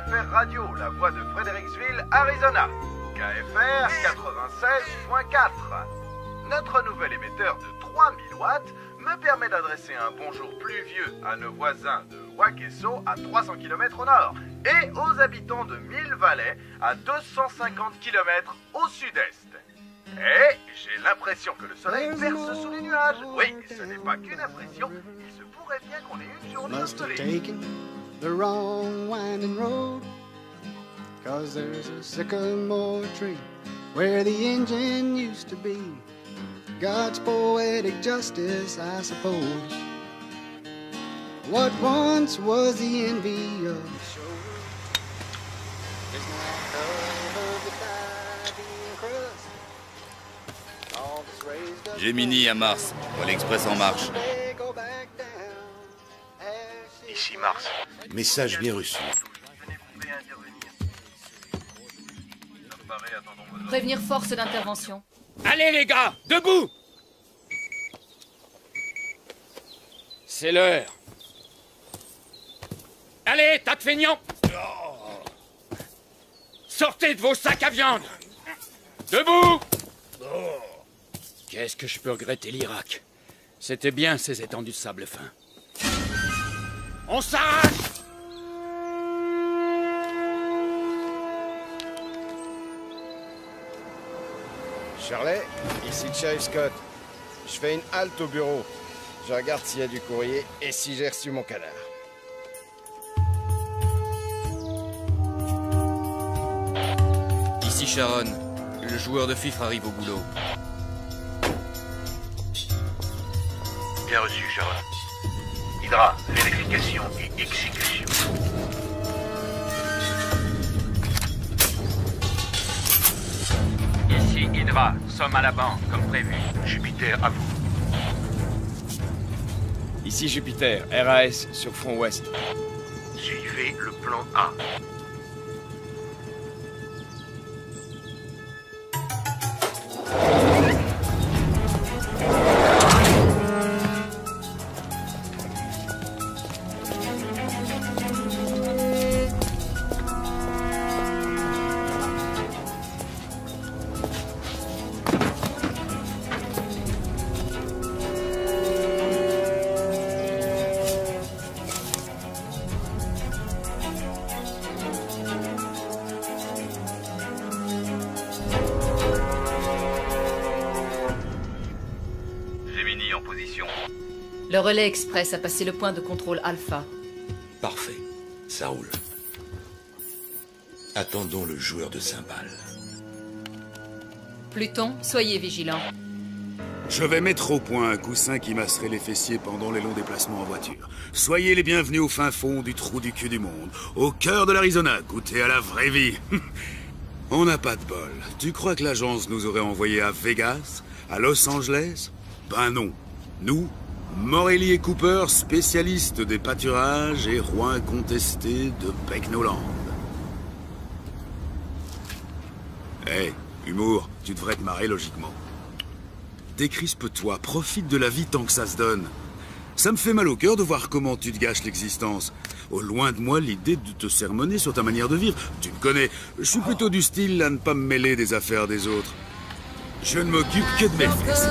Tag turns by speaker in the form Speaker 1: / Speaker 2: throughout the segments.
Speaker 1: KFR Radio, la voix de Fredericksville, Arizona. KFR 96.4. Notre nouvel émetteur de 3000 watts me permet d'adresser un bonjour pluvieux à nos voisins de Wakeso à 300 km au nord et aux habitants de Mill Valley à 250 km au sud-est. Et j'ai l'impression que le soleil perce sous les nuages. Oui, ce n'est pas qu'une impression, il se pourrait bien qu'on ait une journée ensoleillée.
Speaker 2: The wrong winding road, 'cause there's a sycamore tree where the engine used to be. God's poetic justice, I suppose. What once was the envy of the show is now covered with ivy and crust. All that's raised up
Speaker 3: Gemini à Mars, Vol Express en marche.
Speaker 2: they go back down.
Speaker 1: Ici Mars.
Speaker 4: Message bien reçu.
Speaker 5: Prévenir force d'intervention.
Speaker 6: Allez les gars, debout! C'est l'heure. Allez, tas de feignants! Sortez de vos sacs à viande! Debout! Qu'est-ce que je peux regretter l'Irak? C'était bien ces étendues de sable fin. On s'arrache!
Speaker 7: Charlie, ici le shérif Scott. Je fais une halte au bureau. Je regarde s'il y a du courrier et si j'ai reçu mon canard.
Speaker 3: Ici Sharon, le joueur de fifre arrive au boulot.
Speaker 1: Bien reçu, Sharon. Hydra, vérification et exécution.
Speaker 6: Ici Hydra, sommes à la banque, comme prévu.
Speaker 1: Jupiter, à vous.
Speaker 7: Ici Jupiter, RAS sur front ouest.
Speaker 1: Suivez le plan A. Gemini en position.
Speaker 5: Le relais express a passé le point de contrôle Alpha.
Speaker 4: Parfait, ça roule. Attendons le joueur de cymbales.
Speaker 5: Pluton, soyez vigilants.
Speaker 8: Je vais mettre au point un coussin qui masserait les fessiers pendant les longs déplacements en voiture. Soyez les bienvenus au fin fond du trou du cul du monde, au cœur de l'Arizona, goûtez à la vraie vie. On n'a pas de bol. Tu crois que l'agence nous aurait envoyés à Vegas, à Los Angeles? Ben non. Nous, Morelli et Cooper, spécialistes des pâturages et rois incontestés de Pecknoland. Hé, humour, tu devrais te marrer logiquement. Décrispe-toi, profite de la vie tant que ça se donne. Ça me fait mal au cœur de voir comment tu te gâches l'existence. Au loin de moi l'idée de te sermonner sur ta manière de vivre. Tu me connais, je suis plutôt du style à ne pas me mêler des affaires des autres. Je ne m'occupe que de mes fesses.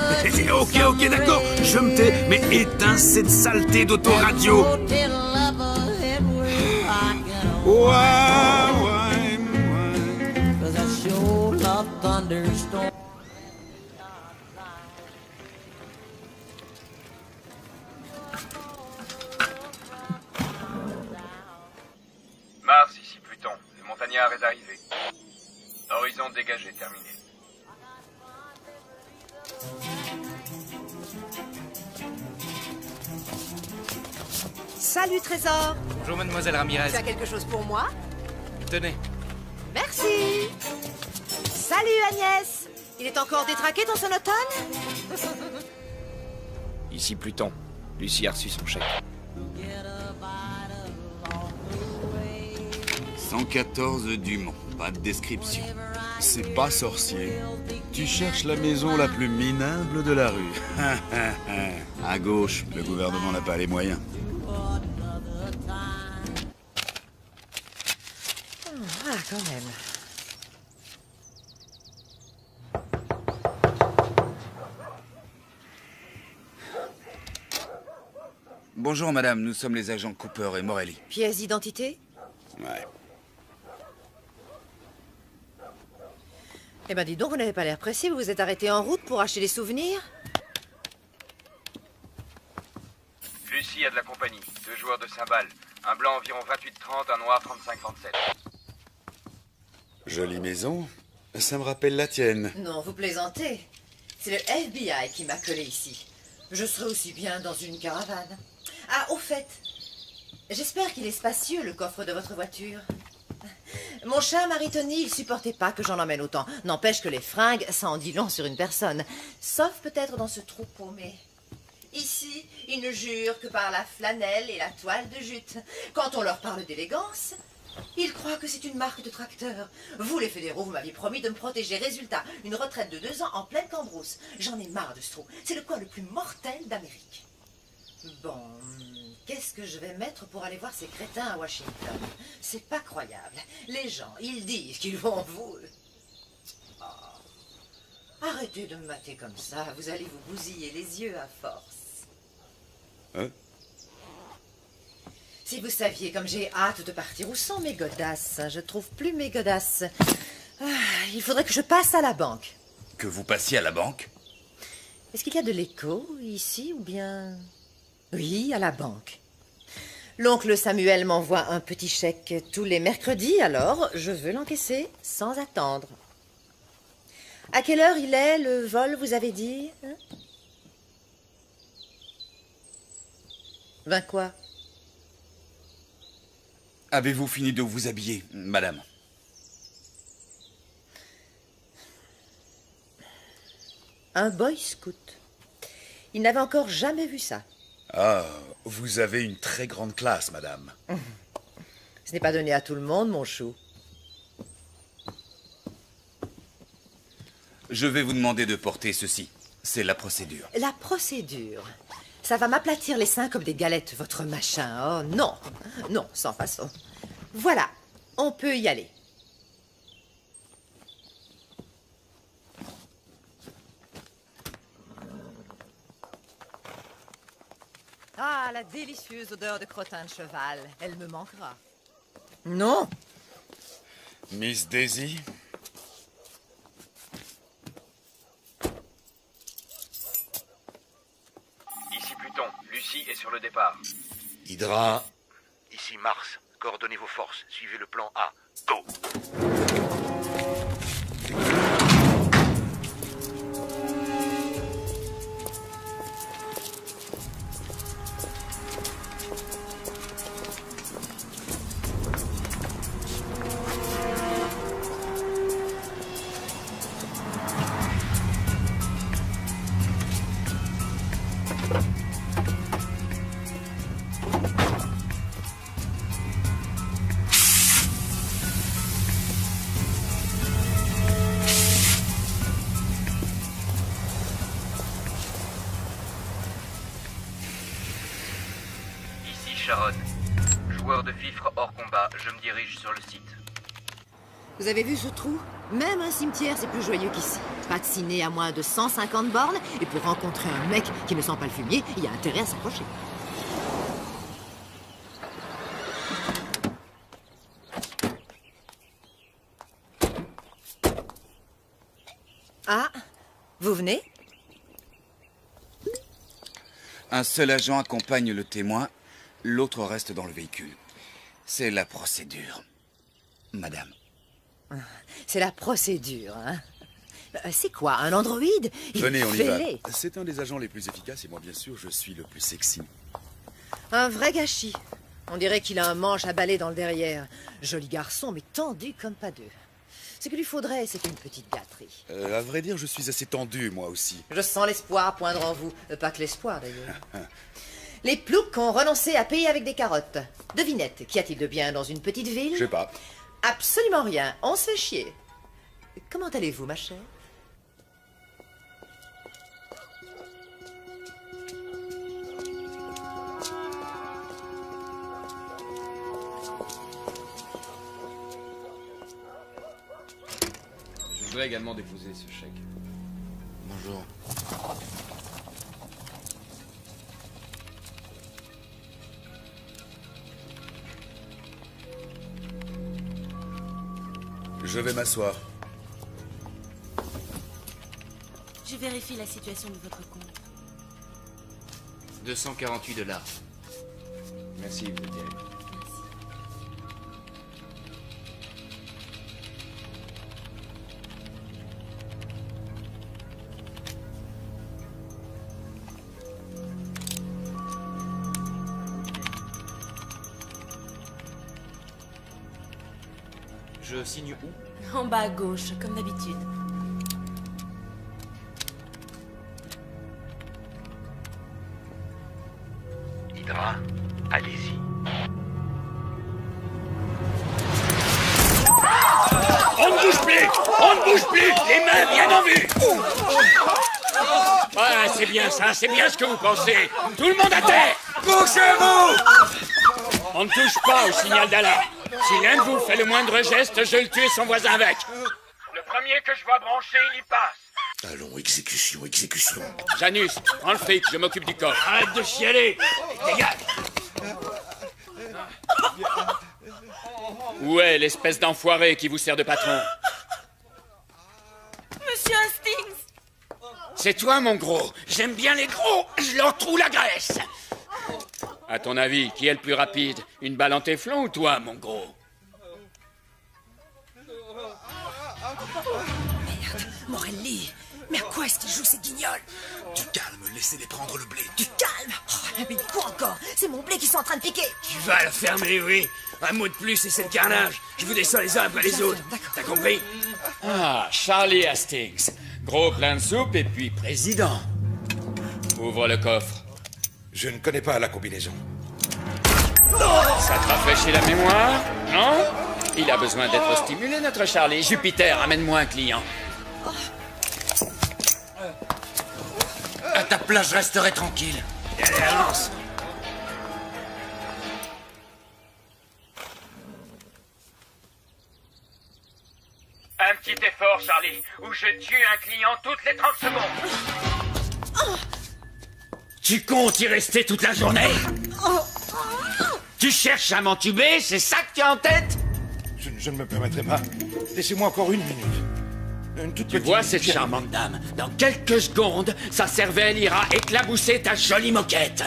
Speaker 8: Ok, d'accord, je me tais, mais éteins cette saleté d'autoradio.
Speaker 1: Mars, ici Pluton. Le montagnard est arrivé. Horizon dégagé, terminé.
Speaker 9: Salut Trésor.
Speaker 3: Bonjour mademoiselle Ramirez.
Speaker 9: Tu as quelque chose pour moi?
Speaker 3: Tenez.
Speaker 9: Merci. Salut Agnès. Il est encore détraqué ton sonotone?
Speaker 6: Ici Pluton. Lucie a reçu son chèque.
Speaker 8: 114 Dumont, pas de description. C'est pas sorcier. Tu cherches la maison la plus minable de la rue. À gauche, le gouvernement n'a pas les moyens.
Speaker 9: Ah, quand même.
Speaker 3: Bonjour, madame. Nous sommes les agents Cooper et Morelli.
Speaker 9: Pièce d'identité?
Speaker 3: Ouais.
Speaker 9: Eh ben, dis donc, vous n'avez pas l'air pressé. Vous vous êtes arrêté en route pour acheter des souvenirs?
Speaker 10: Lucie a de la compagnie. 2 joueurs de cymbales. Un blanc environ 28-30, un noir 35-37.
Speaker 8: Jolie maison. Ça me rappelle la tienne.
Speaker 9: Non, vous plaisantez. C'est le FBI qui m'a collé ici. Je serais aussi bien dans une caravane. Ah, au fait, j'espère qu'il est spacieux, le coffre de votre voiture. Mon cher Marie-Tony, il supportait pas que j'en emmène autant. N'empêche que les fringues, ça en dit long sur une personne. Sauf peut-être dans ce trou paumé. Ici, ils ne jurent que par la flanelle et la toile de jute. Quand on leur parle d'élégance, ils croient que c'est une marque de tracteur. Vous, les fédéraux, vous m'aviez promis de me protéger. Résultat, une retraite de 2 ans en pleine cambrousse. J'en ai marre de ce trou. C'est le coin le plus mortel d'Amérique. Bon, qu'est-ce que je vais mettre pour aller voir ces crétins à Washington? C'est pas croyable. Les gens, ils disent qu'ils vont vous... Oh. Arrêtez de me mater comme ça. Vous allez vous bousiller les yeux à force.
Speaker 8: Hein?
Speaker 9: Si vous saviez comme j'ai hâte de partir, où sont mes godasses? Je trouve plus mes godasses. Ah, il faudrait que je passe à la banque.
Speaker 3: Que vous passiez à la banque?
Speaker 9: Est-ce qu'il y a de l'écho ici ou bien... Oui, à la banque. L'oncle Samuel m'envoie un petit chèque tous les mercredis, alors je veux l'encaisser sans attendre. À quelle heure il est, le vol, vous avez dit, hein? 20 quoi?
Speaker 3: Avez-vous fini de vous habiller, madame?
Speaker 9: Un boy scout. Il n'avait encore jamais vu ça.
Speaker 8: Ah, vous avez une très grande classe, madame.
Speaker 9: Ce n'est pas donné à tout le monde, mon chou.
Speaker 3: Je vais vous demander de porter ceci. C'est la procédure.
Speaker 9: La procédure. Ça va m'aplatir les seins comme des galettes, votre machin. Oh non, non, sans façon. Voilà, on peut y aller. Ah, la délicieuse odeur de crottin de cheval. Elle me manquera. Non.
Speaker 8: Miss Daisy?
Speaker 10: Ici Pluton. Lucie est sur le départ.
Speaker 4: Hydra.
Speaker 11: Ici Mars. Coordonnez vos forces. Suivez le plan A. Go!
Speaker 10: Sharon. Joueur de fifre hors combat, je me dirige sur le site.
Speaker 9: Vous avez vu ce trou? Même un cimetière, c'est plus joyeux qu'ici. Pas de ciné à moins de 150 bornes, et pour rencontrer un mec qui ne sent pas le fumier, il y a intérêt à s'approcher. Ah, vous venez?
Speaker 3: Un seul agent accompagne le témoin, l'autre reste dans le véhicule. C'est la procédure, madame.
Speaker 9: C'est la procédure, hein? C'est quoi, un androïde?
Speaker 8: Venez, on y va. C'est un des agents les plus efficaces et moi, bien sûr, je suis le plus sexy.
Speaker 9: Un vrai gâchis. On dirait qu'il a un manche à balai dans le derrière. Joli garçon, mais tendu comme pas deux. Ce qu'il lui faudrait, c'est une petite gâterie.
Speaker 8: À vrai dire, je suis assez tendu, moi aussi.
Speaker 9: Je sens l'espoir poindre en vous. Pas que l'espoir, d'ailleurs. Les ploucs ont renoncé à payer avec des carottes. Devinette, qu'y a-t-il de bien dans une petite ville?
Speaker 8: Je sais pas.
Speaker 9: Absolument rien. On se fait chier. Comment allez-vous, ma chère?
Speaker 12: Je voudrais également déposer ce chèque.
Speaker 4: Bonjour.
Speaker 8: Je vais m'asseoir.
Speaker 13: Je vérifie la situation de votre compte.
Speaker 3: $248.
Speaker 12: Merci, vous êtes terrible. Je signe où?
Speaker 13: En bas à gauche, comme d'habitude.
Speaker 11: Hydra, allez-y.
Speaker 6: On ne bouge plus! On ne bouge plus! Les mains bien en vue! Ah, c'est bien ça, c'est bien ce que vous pensez. Tout le monde à terre! Bougez-vous! On ne touche pas au signal d'alarme. Si l'un de vous fait le moindre geste, je le tue et son voisin avec. Le premier que je vois brancher, il y passe.
Speaker 4: Allons, exécution, exécution.
Speaker 6: Janus, prends le fric, je m'occupe du coffre. Arrête de chialer! Dégage! Où est l'espèce d'enfoiré qui vous sert de patron?
Speaker 13: Monsieur Hastings!
Speaker 6: C'est toi, mon gros. J'aime bien les gros. Je leur trouve la graisse. À ton avis, qui est le plus rapide? Une balle en téflon ou toi, mon gros?
Speaker 14: Merde, Morelli. Mais à quoi est-ce qu'il joue ces guignols?
Speaker 4: Du calme, laissez-les prendre le blé.
Speaker 14: Du calme. Oh, mais quoi encore? C'est mon blé qui sont en train de piquer.
Speaker 6: Tu vas la fermer, oui. Un mot de plus et c'est le carnage. Je vous descends les uns après les autres. T'as compris? Ah, Charlie Hastings. Gros plein de soupe et puis président. Ouvre le coffre.
Speaker 4: Je ne connais pas la combinaison.
Speaker 6: Ça te rafraîchit la mémoire? Non? Il a besoin d'être stimulé, notre Charlie. Jupiter, amène-moi un client.
Speaker 3: À ta place, je resterai tranquille.
Speaker 6: Allez, avance. Un petit effort, Charlie, ou je tue un client toutes les 30 secondes. Tu comptes y rester toute la journée? Tu cherches à m'entuber, c'est ça que tu as en tête?
Speaker 4: Je ne me permettrai pas. Laissez-moi encore une minute. Une toute
Speaker 6: Tu
Speaker 4: petite
Speaker 6: vois cette
Speaker 4: minute.
Speaker 6: charmante dame? Dans quelques secondes, sa cervelle ira éclabousser ta jolie moquette.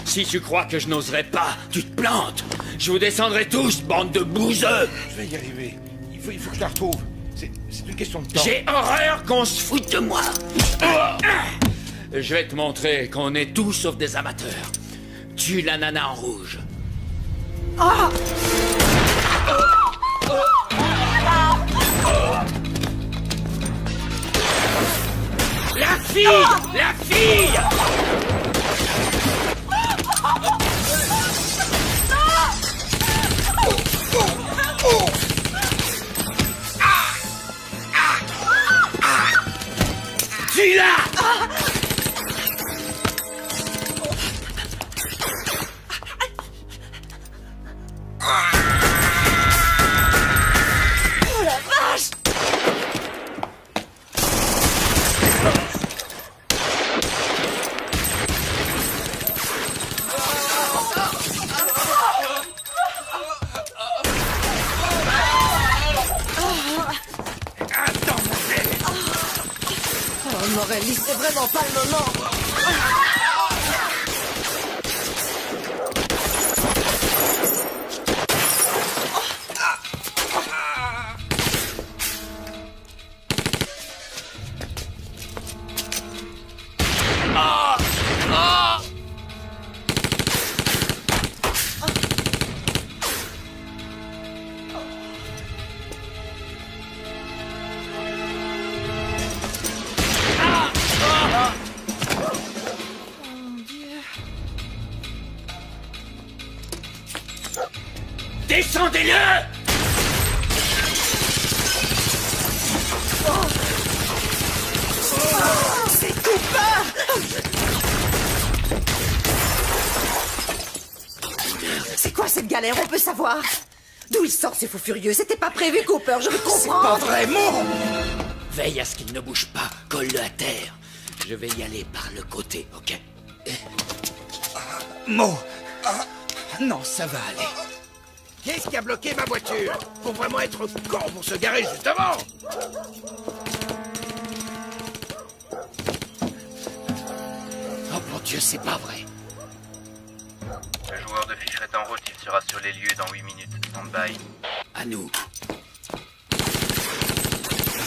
Speaker 6: Si tu crois que je n'oserais pas, tu te plantes. Je vous descendrai tous, bande de bouseux.
Speaker 4: Je vais y arriver. Il faut que je la retrouve. C'est une question de temps.
Speaker 6: J'ai horreur qu'on se foute de moi. Je vais te montrer qu'on est tous sauf des amateurs. Tue la nana en rouge. La fille! La fille! Tue-la!
Speaker 14: Oh la vache! Oh Morelli, c'est vraiment pas le moment.
Speaker 6: Descendez-le!
Speaker 14: C'est Cooper! C'est quoi cette galère? On peut savoir? D'où il sort ces fous furieux? C'était pas prévu, Cooper, je le comprends.
Speaker 4: Pas vraiment!
Speaker 6: Veille à ce qu'il ne bouge pas. Colle-le à terre. Je vais y aller par le côté, ok?
Speaker 3: Mo! Non, ça va aller.
Speaker 7: Qu'est-ce qui a bloqué ma voiture? Faut vraiment être con pour se garer juste devant!
Speaker 6: Oh mon Dieu, c'est pas vrai.
Speaker 10: Le joueur de Fisher est en route, il sera sur les lieux dans 8 minutes. Stand-by.
Speaker 6: À nous.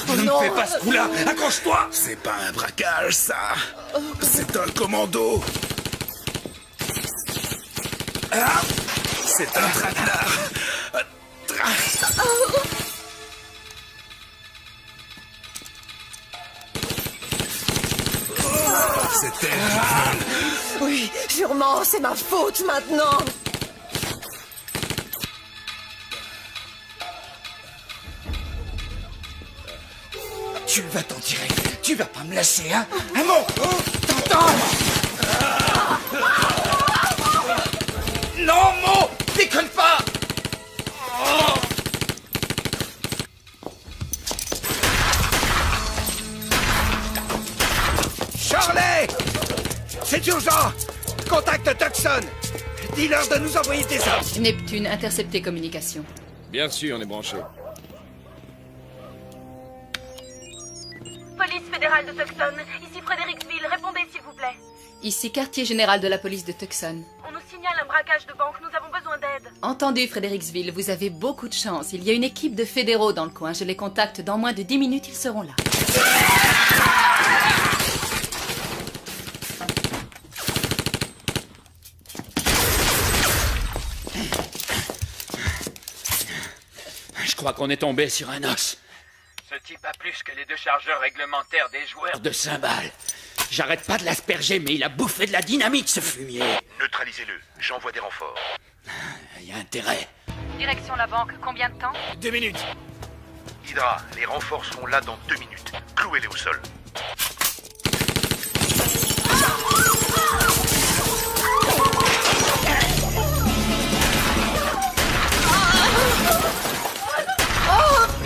Speaker 3: Ne me fais pas ce coup-là! Accroche-toi!
Speaker 8: C'est pas un braquage, ça. C'est un commando. Ah, c'est un traquenard. C'est terrible.
Speaker 14: Oui, sûrement, c'est ma faute maintenant.
Speaker 3: Tu vas t'en tirer. Tu vas pas me lâcher, hein? Un mot! T'entends? Non, Mo! Déconne pas!
Speaker 7: Charlie! C'est urgent! Contacte Tucson! Dis-leur de nous envoyer des hommes!
Speaker 5: Neptune, interceptez communication.
Speaker 12: Bien sûr, on est branché.
Speaker 13: Police fédérale de Tucson, ici Fredericksville, répondez s'il vous plaît.
Speaker 5: Ici, quartier général de la police de Tucson.
Speaker 13: On nous signale un braquage de banque, nous avons besoin d'aide.
Speaker 5: Entendu, Fredericksville, vous avez beaucoup de chance. Il y a une équipe de fédéraux dans le coin. Je les contacte dans moins de 10 minutes, ils seront là.
Speaker 6: Je crois qu'on est tombé sur un os.
Speaker 10: Ce type a plus que les 2 chargeurs réglementaires des joueurs
Speaker 6: De cymbales. J'arrête pas de l'asperger, mais il a bouffé de la dynamite, ce fumier.
Speaker 11: Neutralisez-le. J'envoie des renforts.
Speaker 6: Il y a intérêt.
Speaker 13: Direction la banque, combien de temps?
Speaker 6: 2 minutes.
Speaker 11: Hydra, les renforts seront là dans 2 minutes. Clouez-les au sol.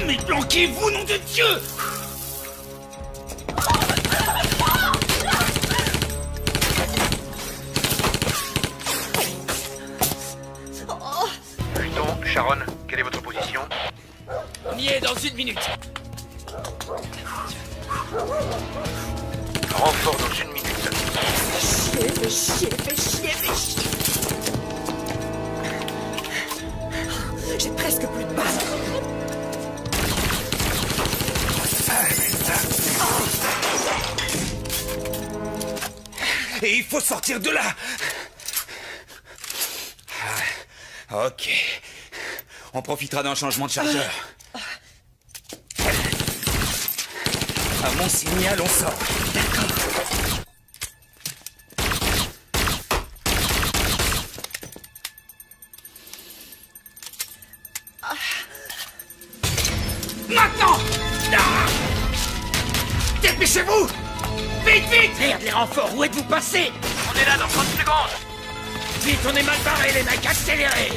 Speaker 3: Mais planquez-vous, nom de Dieu!
Speaker 11: Pluton, Sharon, quelle est votre position?
Speaker 6: On y est dans 1 minute.
Speaker 11: Renfort dans 1 minute.
Speaker 14: Fais chier. J'ai presque plus de balles.
Speaker 3: Et il faut sortir de là! Ah, ok. On profitera d'un changement de chargeur. À mon signal, on sort. D'accord. Maintenant! Ah! Dépêchez-vous! Vite, vite!
Speaker 6: Merde, les renforts, où êtes-vous passés?
Speaker 10: On est là dans 30 secondes!
Speaker 6: Vite, on est mal barrés, les mecs, accélérez!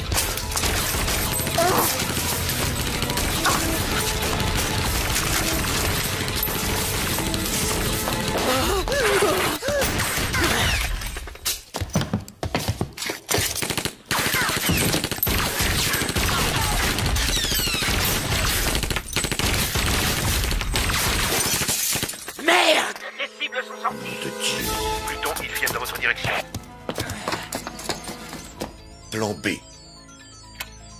Speaker 6: Merde!
Speaker 10: Les cibles sont sorties!
Speaker 11: Pluton, ils viennent dans votre direction.
Speaker 15: Plan B.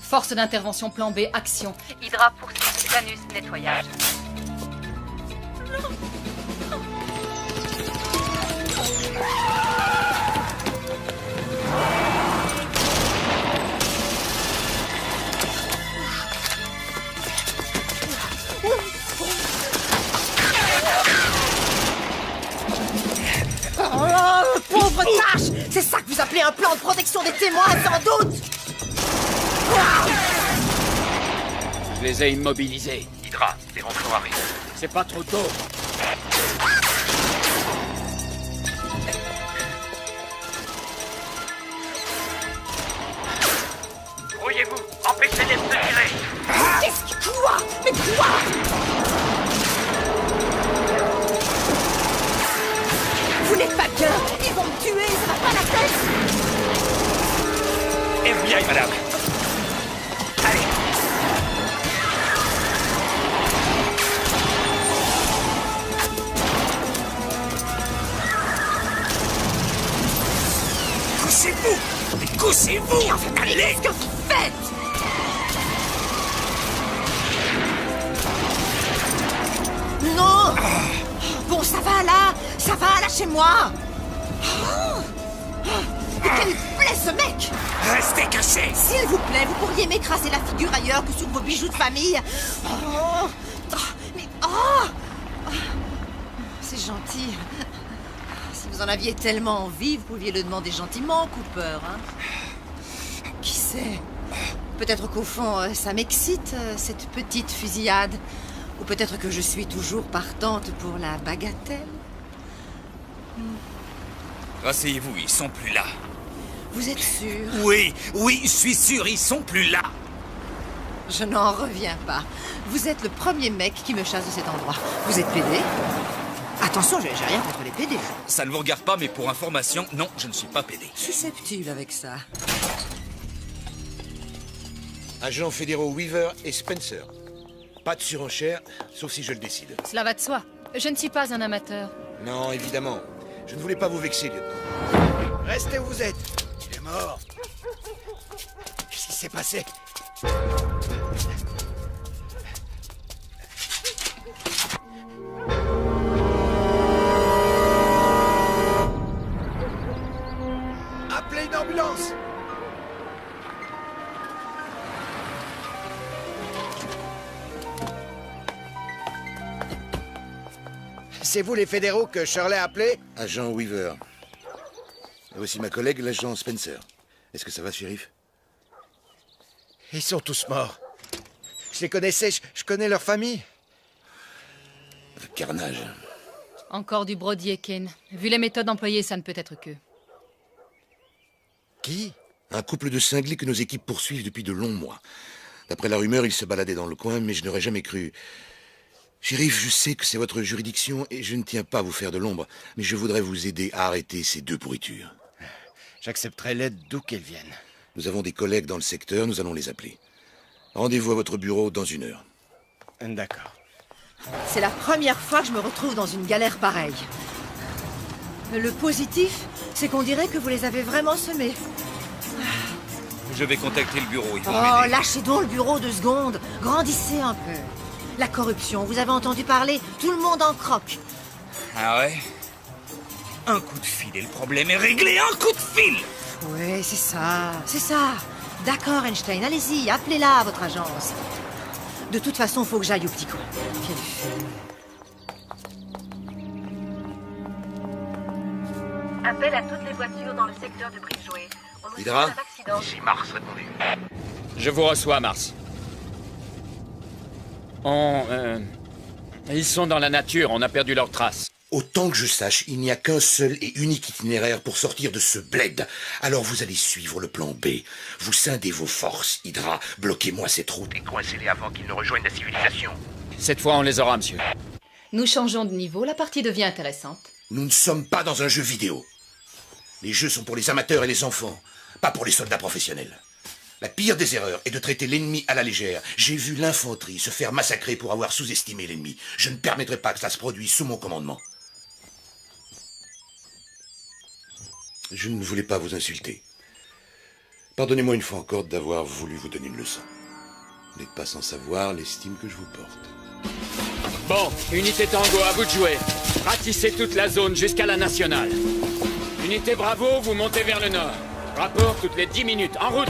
Speaker 5: Force d'intervention plan B, action.
Speaker 13: Hydra poursuit, Janus, nettoyage.
Speaker 14: Oh, pauvre tâche! C'est ça que vous appelez un plan de protection des témoins, sans doute!
Speaker 6: Je les ai immobilisés.
Speaker 11: Hydra, les renforts arrivent.
Speaker 6: C'est pas trop tôt.
Speaker 10: Brouillez-vous! Empêchez-les de se tirer!
Speaker 14: Qu'est-ce que... Quoi? Mais quoi?
Speaker 6: FBI, madame. Allez. Couchez-vous! Couchez-vous! Allez!
Speaker 14: Qu'est-ce que vous faites? Non! Bon, ça va là! Ça va, lâchez-moi! Mais quel plaît ce mec!
Speaker 6: Restez cachés!
Speaker 14: S'il vous plaît, vous pourriez m'écraser la figure ailleurs que sur vos bijoux de famille. Oh, mais c'est gentil. Si vous en aviez tellement envie, vous pouviez le demander gentiment, Cooper. Hein? Qui sait? Peut-être qu'au fond, ça m'excite, cette petite fusillade. Ou peut-être que je suis toujours partante pour la bagatelle.
Speaker 3: Rasseyez-vous, ils sont plus là.
Speaker 14: Vous êtes sûr?
Speaker 3: Oui, je suis sûr, ils sont plus là.
Speaker 14: Je n'en reviens pas. Vous êtes le premier mec qui me chasse de cet endroit. Vous êtes pédé? Attention, j'ai rien contre les pédés.
Speaker 3: Ça ne vous regarde pas, mais pour information, non, je ne suis pas pédé.
Speaker 14: Susceptible avec ça.
Speaker 11: Agents fédéraux Weaver et Spencer. Pas de surenchère, sauf si je le décide.
Speaker 5: Cela va de soi. Je ne suis pas un amateur.
Speaker 11: Non, évidemment. Je ne voulais pas vous vexer, lieutenant. Restez où vous êtes. Il est mort. Qu'est-ce qui s'est passé? Appelez une ambulance. C'est vous les fédéraux que Shirley a appelés?
Speaker 15: Agent Weaver. Voici ma collègue, l'agent Spencer. Est-ce que ça va, shérif?
Speaker 11: Ils sont tous morts. Je les connaissais, je connais leur famille.
Speaker 15: Carnage.
Speaker 5: Encore du brodier, Ken. Vu les méthodes employées, ça ne peut être que.
Speaker 15: Qui? Un couple de cinglés que nos équipes poursuivent depuis de longs mois. D'après la rumeur, ils se baladaient dans le coin, mais je n'aurais jamais cru. Shérif, je sais que c'est votre juridiction et je ne tiens pas à vous faire de l'ombre, mais je voudrais vous aider à arrêter ces deux pourritures.
Speaker 11: J'accepterai l'aide d'où qu'elles viennent.
Speaker 15: Nous avons des collègues dans le secteur, nous allons les appeler. Rendez-vous à votre bureau dans 1 heure.
Speaker 11: D'accord.
Speaker 14: C'est la première fois que je me retrouve dans une galère pareille. Le positif, c'est qu'on dirait que vous les avez vraiment semés.
Speaker 3: Je vais contacter le bureau, ils vont
Speaker 14: Oh,
Speaker 3: m'aider.
Speaker 14: lâchez donc le bureau 2 secondes. Grandissez un peu. La corruption, vous avez entendu parler? Tout le monde en croque.
Speaker 3: Ah ouais? Un coup de fil et le problème est réglé, un coup de fil!
Speaker 14: Oui, c'est ça, c'est ça. D'accord, Einstein, allez-y, appelez-la à votre agence. De toute façon, faut que j'aille au petit coin. Quel fou.
Speaker 13: Appel à toutes les voitures dans le secteur de Bridgeway. On nous
Speaker 15: Hydra?
Speaker 13: signale un accident.
Speaker 11: Ici Mars, répondez.
Speaker 6: Je vous reçois, Mars. Ils sont dans la nature, on a perdu leurs traces.
Speaker 15: Autant que je sache, il n'y a qu'un seul et unique itinéraire pour sortir de ce bled. Alors vous allez suivre le plan B. Vous scindez vos forces, Hydra. Bloquez-moi cette route.
Speaker 11: Et coincez-les avant qu'ils ne rejoignent la civilisation.
Speaker 6: Cette fois, on les aura, monsieur.
Speaker 5: Nous changeons de niveau, la partie devient intéressante.
Speaker 15: Nous ne sommes pas dans un jeu vidéo. Les jeux sont pour les amateurs et les enfants, pas pour les soldats professionnels. La pire des erreurs est de traiter l'ennemi à la légère. J'ai vu l'infanterie se faire massacrer pour avoir sous-estimé l'ennemi. Je ne permettrai pas que ça se produise sous mon commandement. Je ne voulais pas vous insulter. Pardonnez-moi une fois encore d'avoir voulu vous donner une leçon. Vous n'êtes pas sans savoir l'estime que je vous porte.
Speaker 6: Bon, unité Tango, à vous de jouer. Ratissez toute la zone jusqu'à la nationale. Unité Bravo, vous montez vers le nord. Rapport toutes les 10 minutes. En route!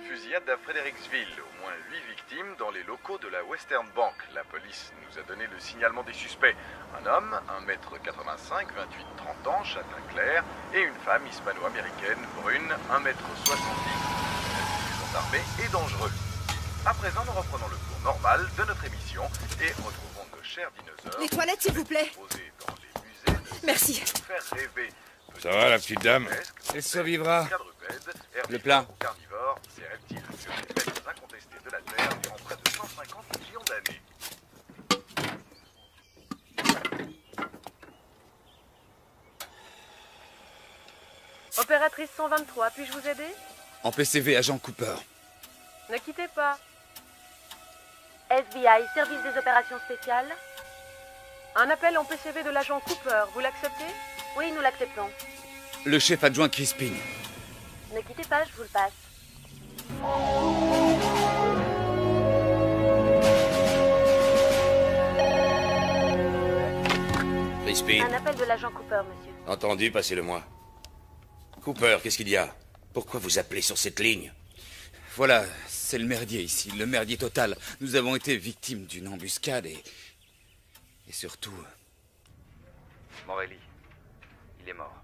Speaker 1: Fusillade à Fredericksville. Au moins 8 victimes dans les locaux de la Western Bank. La police nous a donné le signalement des suspects. Un homme, 1m85, 28-30 ans, châtain clair, et une femme hispano-américaine, brune, 1m70, armé et dangereux. À présent, nous reprenons le cours normal de notre émission et retrouvons nos chers dinosaures.
Speaker 14: Les toilettes, s'il vous plaît.
Speaker 1: Dans les musées
Speaker 14: Merci.
Speaker 1: faire rêver.
Speaker 4: Ça va, la petite dame?
Speaker 3: Elle survivra. Le plat.
Speaker 1: Carnivores, ces reptiles
Speaker 16: Matrice 123, puis-je vous aider?
Speaker 3: En PCV, agent Cooper.
Speaker 16: Ne quittez pas.
Speaker 13: FBI, service des opérations spéciales.
Speaker 16: Un appel en PCV de l'agent Cooper, vous l'acceptez?
Speaker 13: Oui, nous l'acceptons.
Speaker 3: Le chef adjoint Crispin.
Speaker 13: Ne quittez pas, je vous le passe.
Speaker 15: Crispin.
Speaker 13: Un appel de l'agent Cooper, monsieur.
Speaker 15: Entendu, passez-le-moi. Cooper, qu'est-ce qu'il y a? Pourquoi vous appelez sur cette ligne?
Speaker 3: Voilà, c'est le merdier ici, le merdier total. Nous avons été victimes d'une embuscade et surtout...
Speaker 10: Morelli, il est mort.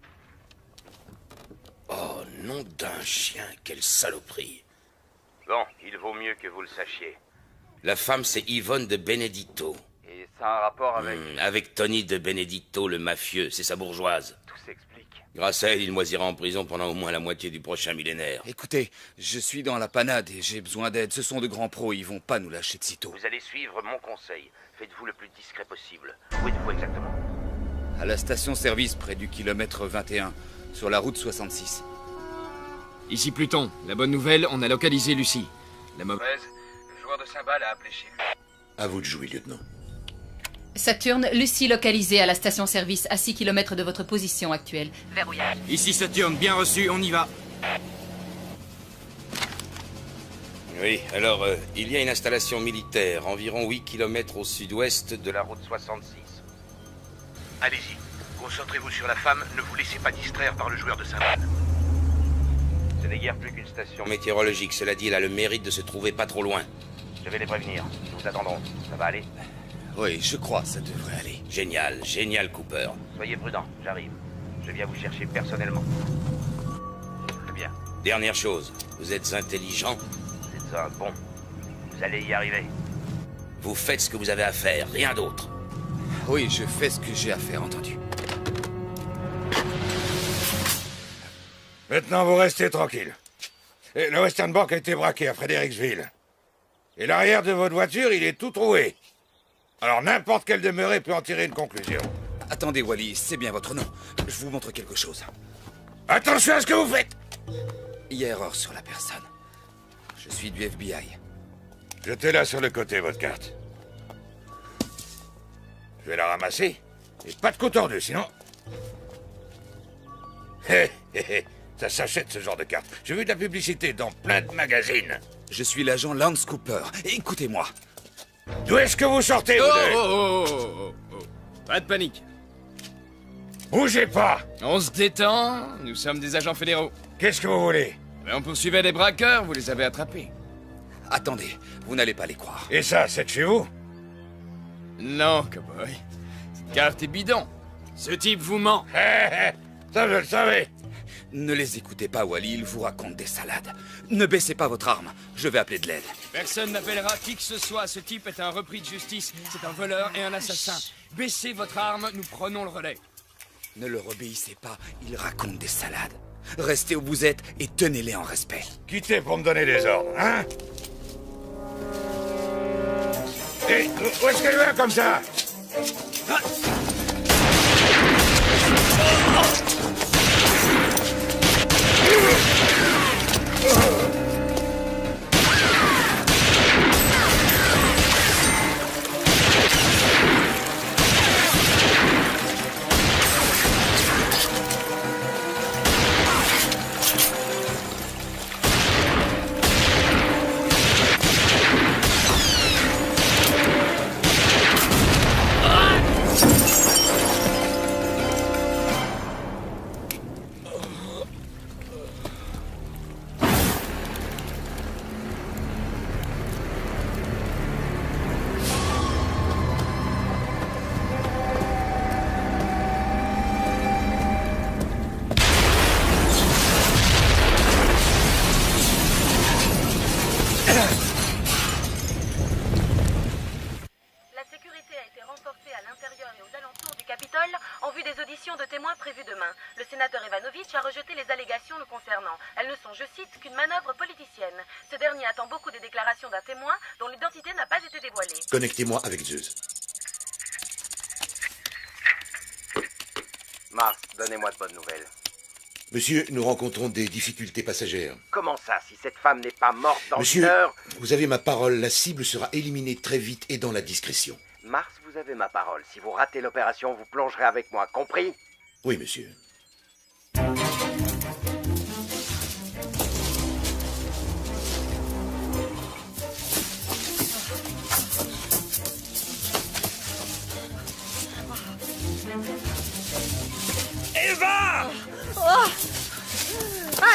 Speaker 15: Oh, nom d'un chien, quelle saloperie.
Speaker 10: Bon, il vaut mieux que vous le sachiez.
Speaker 15: La femme, c'est Yvonne de Benedetto.
Speaker 10: Et ça a un rapport avec...
Speaker 15: Avec Tony de Benedetto, le mafieux, c'est sa bourgeoise.
Speaker 10: Tout s'explique.
Speaker 15: Grâce à elle, il moisira en prison pendant au moins la moitié du prochain millénaire.
Speaker 3: Écoutez, je suis dans la panade et j'ai besoin d'aide. Ce sont de grands pros, ils vont pas nous lâcher de sitôt.
Speaker 10: Vous allez suivre mon conseil. Faites-vous le plus discret possible. Où êtes-vous exactement?
Speaker 3: À la station-service, près du kilomètre 21, sur la route 66.
Speaker 6: Ici Pluton. La bonne nouvelle, on a localisé Lucie. La
Speaker 10: mauvaise, le joueur de cymbales a appelé chez lui.
Speaker 15: À vous de jouer, lieutenant.
Speaker 5: Saturne, Lucie localisée à la station-service à 6 km de votre position actuelle. Verrouillage.
Speaker 6: Ici Saturne, bien reçu, on y va.
Speaker 15: Oui, alors, il y a une installation militaire, environ 8 km au sud-ouest de la route 66.
Speaker 11: Allez-y, concentrez-vous sur la femme, ne vous laissez pas distraire par le joueur de cymbales.
Speaker 10: Ce n'est guère plus qu'une station
Speaker 15: météorologique, cela dit, elle a le mérite de se trouver pas trop loin.
Speaker 10: Je vais les prévenir, nous vous attendrons. Ça va aller?
Speaker 3: Oui, je crois, ça devrait aller.
Speaker 15: Génial, génial, Cooper.
Speaker 10: Soyez prudent, j'arrive. Je viens vous chercher personnellement. Très bien.
Speaker 15: Dernière chose, vous êtes intelligent.
Speaker 10: Vous êtes un bon. Vous allez y arriver.
Speaker 15: Vous faites ce que vous avez à faire, rien d'autre.
Speaker 3: Oui, je fais ce que j'ai à faire, entendu.
Speaker 4: Maintenant, vous restez tranquille. Et le Western Bank a été braqué à Fredericksville. Et l'arrière de votre voiture, il est tout troué. Alors n'importe quelle demeurée peut en tirer une conclusion.
Speaker 3: Attendez, Wally, c'est bien votre nom. Je vous montre quelque chose.
Speaker 4: Attention à ce que vous faites!
Speaker 3: Il y a erreur sur la personne. Je suis du FBI.
Speaker 4: Jetez-la sur le côté, votre carte. Je vais la ramasser. Et pas de coup tordu, sinon... Hé, hé, hé. Ça s'achète, ce genre de carte. J'ai vu de la publicité dans plein de magazines.
Speaker 3: Je suis l'agent Lance Cooper. Écoutez-moi.
Speaker 4: D'où est-ce que vous sortez, vous deux?
Speaker 6: Oh. Pas de panique.
Speaker 4: Bougez pas!
Speaker 6: On se détend, nous sommes des agents fédéraux.
Speaker 4: Qu'est-ce que vous voulez?
Speaker 6: On poursuivait des braqueurs, vous les avez attrapés.
Speaker 3: Attendez, vous n'allez pas les croire.
Speaker 4: Et ça, c'est de chez vous?
Speaker 6: Non, cowboy. Cette carte est bidon. Ce type vous ment.
Speaker 4: Ça, je le savais.
Speaker 3: Ne les écoutez pas, Wally, ils vous racontent des salades. Ne baissez pas votre arme, je vais appeler de l'aide.
Speaker 6: Personne n'appellera qui que ce soit, ce type est un repris de justice. C'est un voleur et un assassin. Baissez votre arme, nous prenons le relais.
Speaker 3: Ne leur obéissez pas, ils racontent des salades. Restez où vous êtes et tenez-les en respect.
Speaker 4: Quittez pour me donner des ordres, hein? Et où est-ce qu'elle va comme ça?
Speaker 13: de témoins prévue demain. Le sénateur Ivanovitch a rejeté les allégations le concernant. Elles ne sont, je cite, qu'une manœuvre politicienne. Ce dernier attend beaucoup des déclarations d'un témoin dont l'identité n'a pas été dévoilée.
Speaker 15: Connectez-moi avec Zeus.
Speaker 10: Mars, donnez-moi de bonnes nouvelles.
Speaker 15: Monsieur, nous rencontrons des difficultés passagères.
Speaker 17: Comment ça, si cette femme n'est pas morte dans
Speaker 15: Monsieur,
Speaker 17: une heure?
Speaker 15: vous avez ma parole, la cible sera éliminée très vite et dans la discrétion.
Speaker 17: Mars, vous avez ma parole. Si vous ratez l'opération, vous plongerez avec moi, compris?
Speaker 15: Oui, monsieur.
Speaker 6: Eva!
Speaker 14: Oh.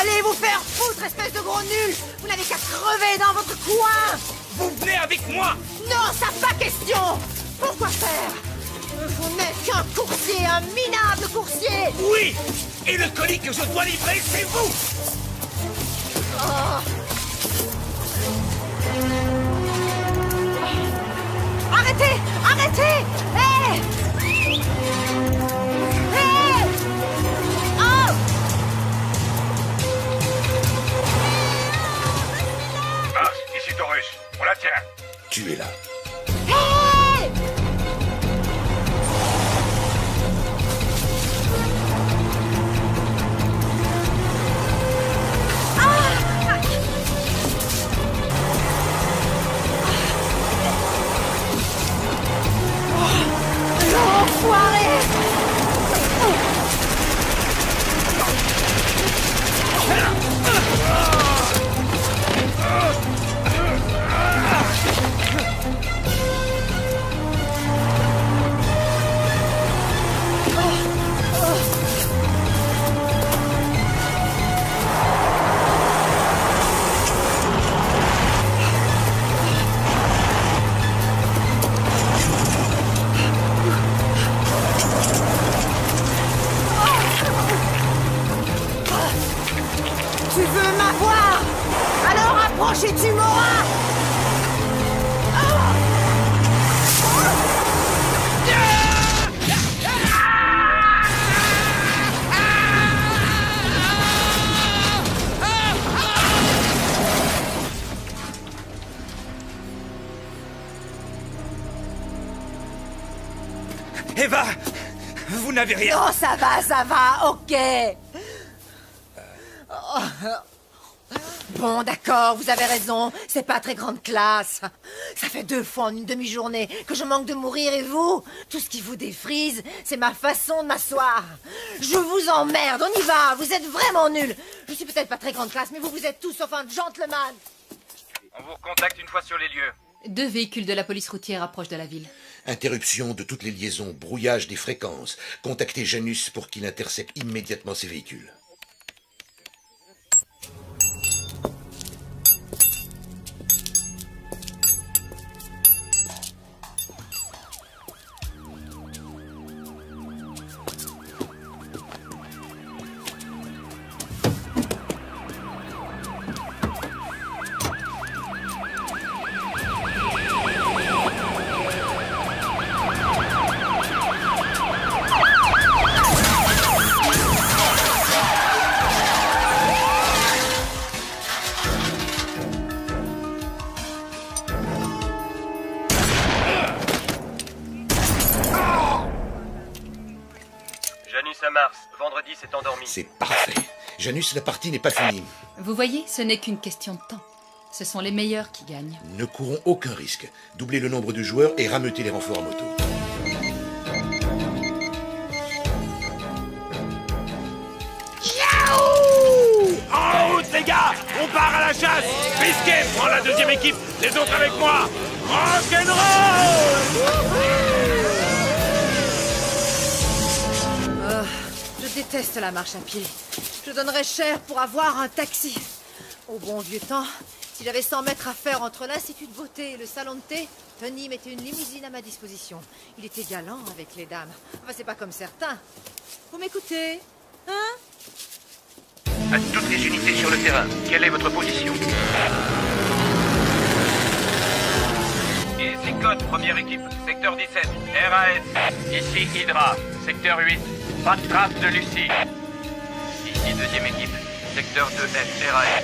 Speaker 14: Allez vous faire foutre, espèce de gros nul! Vous n'avez qu'à crever dans votre coin!
Speaker 6: Vous venez avec moi!
Speaker 14: Non, ça pas question! Pourquoi faire? Vous n'êtes qu'un coursier, un minable coursier!
Speaker 6: Oui! Et le colis que je dois livrer, c'est vous!
Speaker 14: Oh. Arrêtez! Arrêtez! Hé! Hé! Oh!
Speaker 4: Mars, ici Taurus. On la tient.
Speaker 15: Tu es là.
Speaker 14: Hé! L'enfoiré! Tu veux m'avoir? Alors approche et tu m'auras!
Speaker 6: Eva! Vous n'avez rien!
Speaker 14: Non, ça va, ok! Bon, d'accord, vous avez raison, c'est pas très grande classe. Ça fait 2 fois en une demi-journée que je manque de mourir et vous, tout ce qui vous défrise, c'est ma façon de m'asseoir. Je vous emmerde, on y va, vous êtes vraiment nuls. Je suis peut-être pas très grande classe, mais vous êtes tous sauf un gentleman.
Speaker 10: On vous recontacte une fois sur les lieux.
Speaker 5: 2 véhicules de la police routière approchent de la ville.
Speaker 15: Interruption de toutes les liaisons, brouillage des fréquences. Contactez Janus pour qu'il intercepte immédiatement ces véhicules.
Speaker 10: Janus à Mars, vendredi s'est endormi.
Speaker 15: C'est parfait. Janus, la partie n'est pas finie.
Speaker 5: Vous voyez, ce n'est qu'une question de temps. Ce sont les meilleurs qui gagnent.
Speaker 15: Ne courons aucun risque. Doublez le nombre de joueurs et rameutez les renforts en moto.
Speaker 6: En route, les gars! On part à la chasse! Biscuit, prends la 2e équipe! Les autres avec moi! Rock'n'roll!
Speaker 14: Je déteste la marche à pied. Je donnerais cher pour avoir un taxi. Au bon vieux temps, si j'avais 100 mètres à faire entre l'Institut de beauté et le salon de thé, Tony mettait une limousine à ma disposition. Il était galant avec les dames. Enfin, c'est pas comme certains. Vous m'écoutez? Hein?
Speaker 10: À toutes les unités sur le terrain, quelle est votre position? Ici Code, première équipe, secteur 17, RAS. Ici Hydra, secteur 8, pas de trace de Lucie. Ici deuxième équipe, secteur 2F, RAS.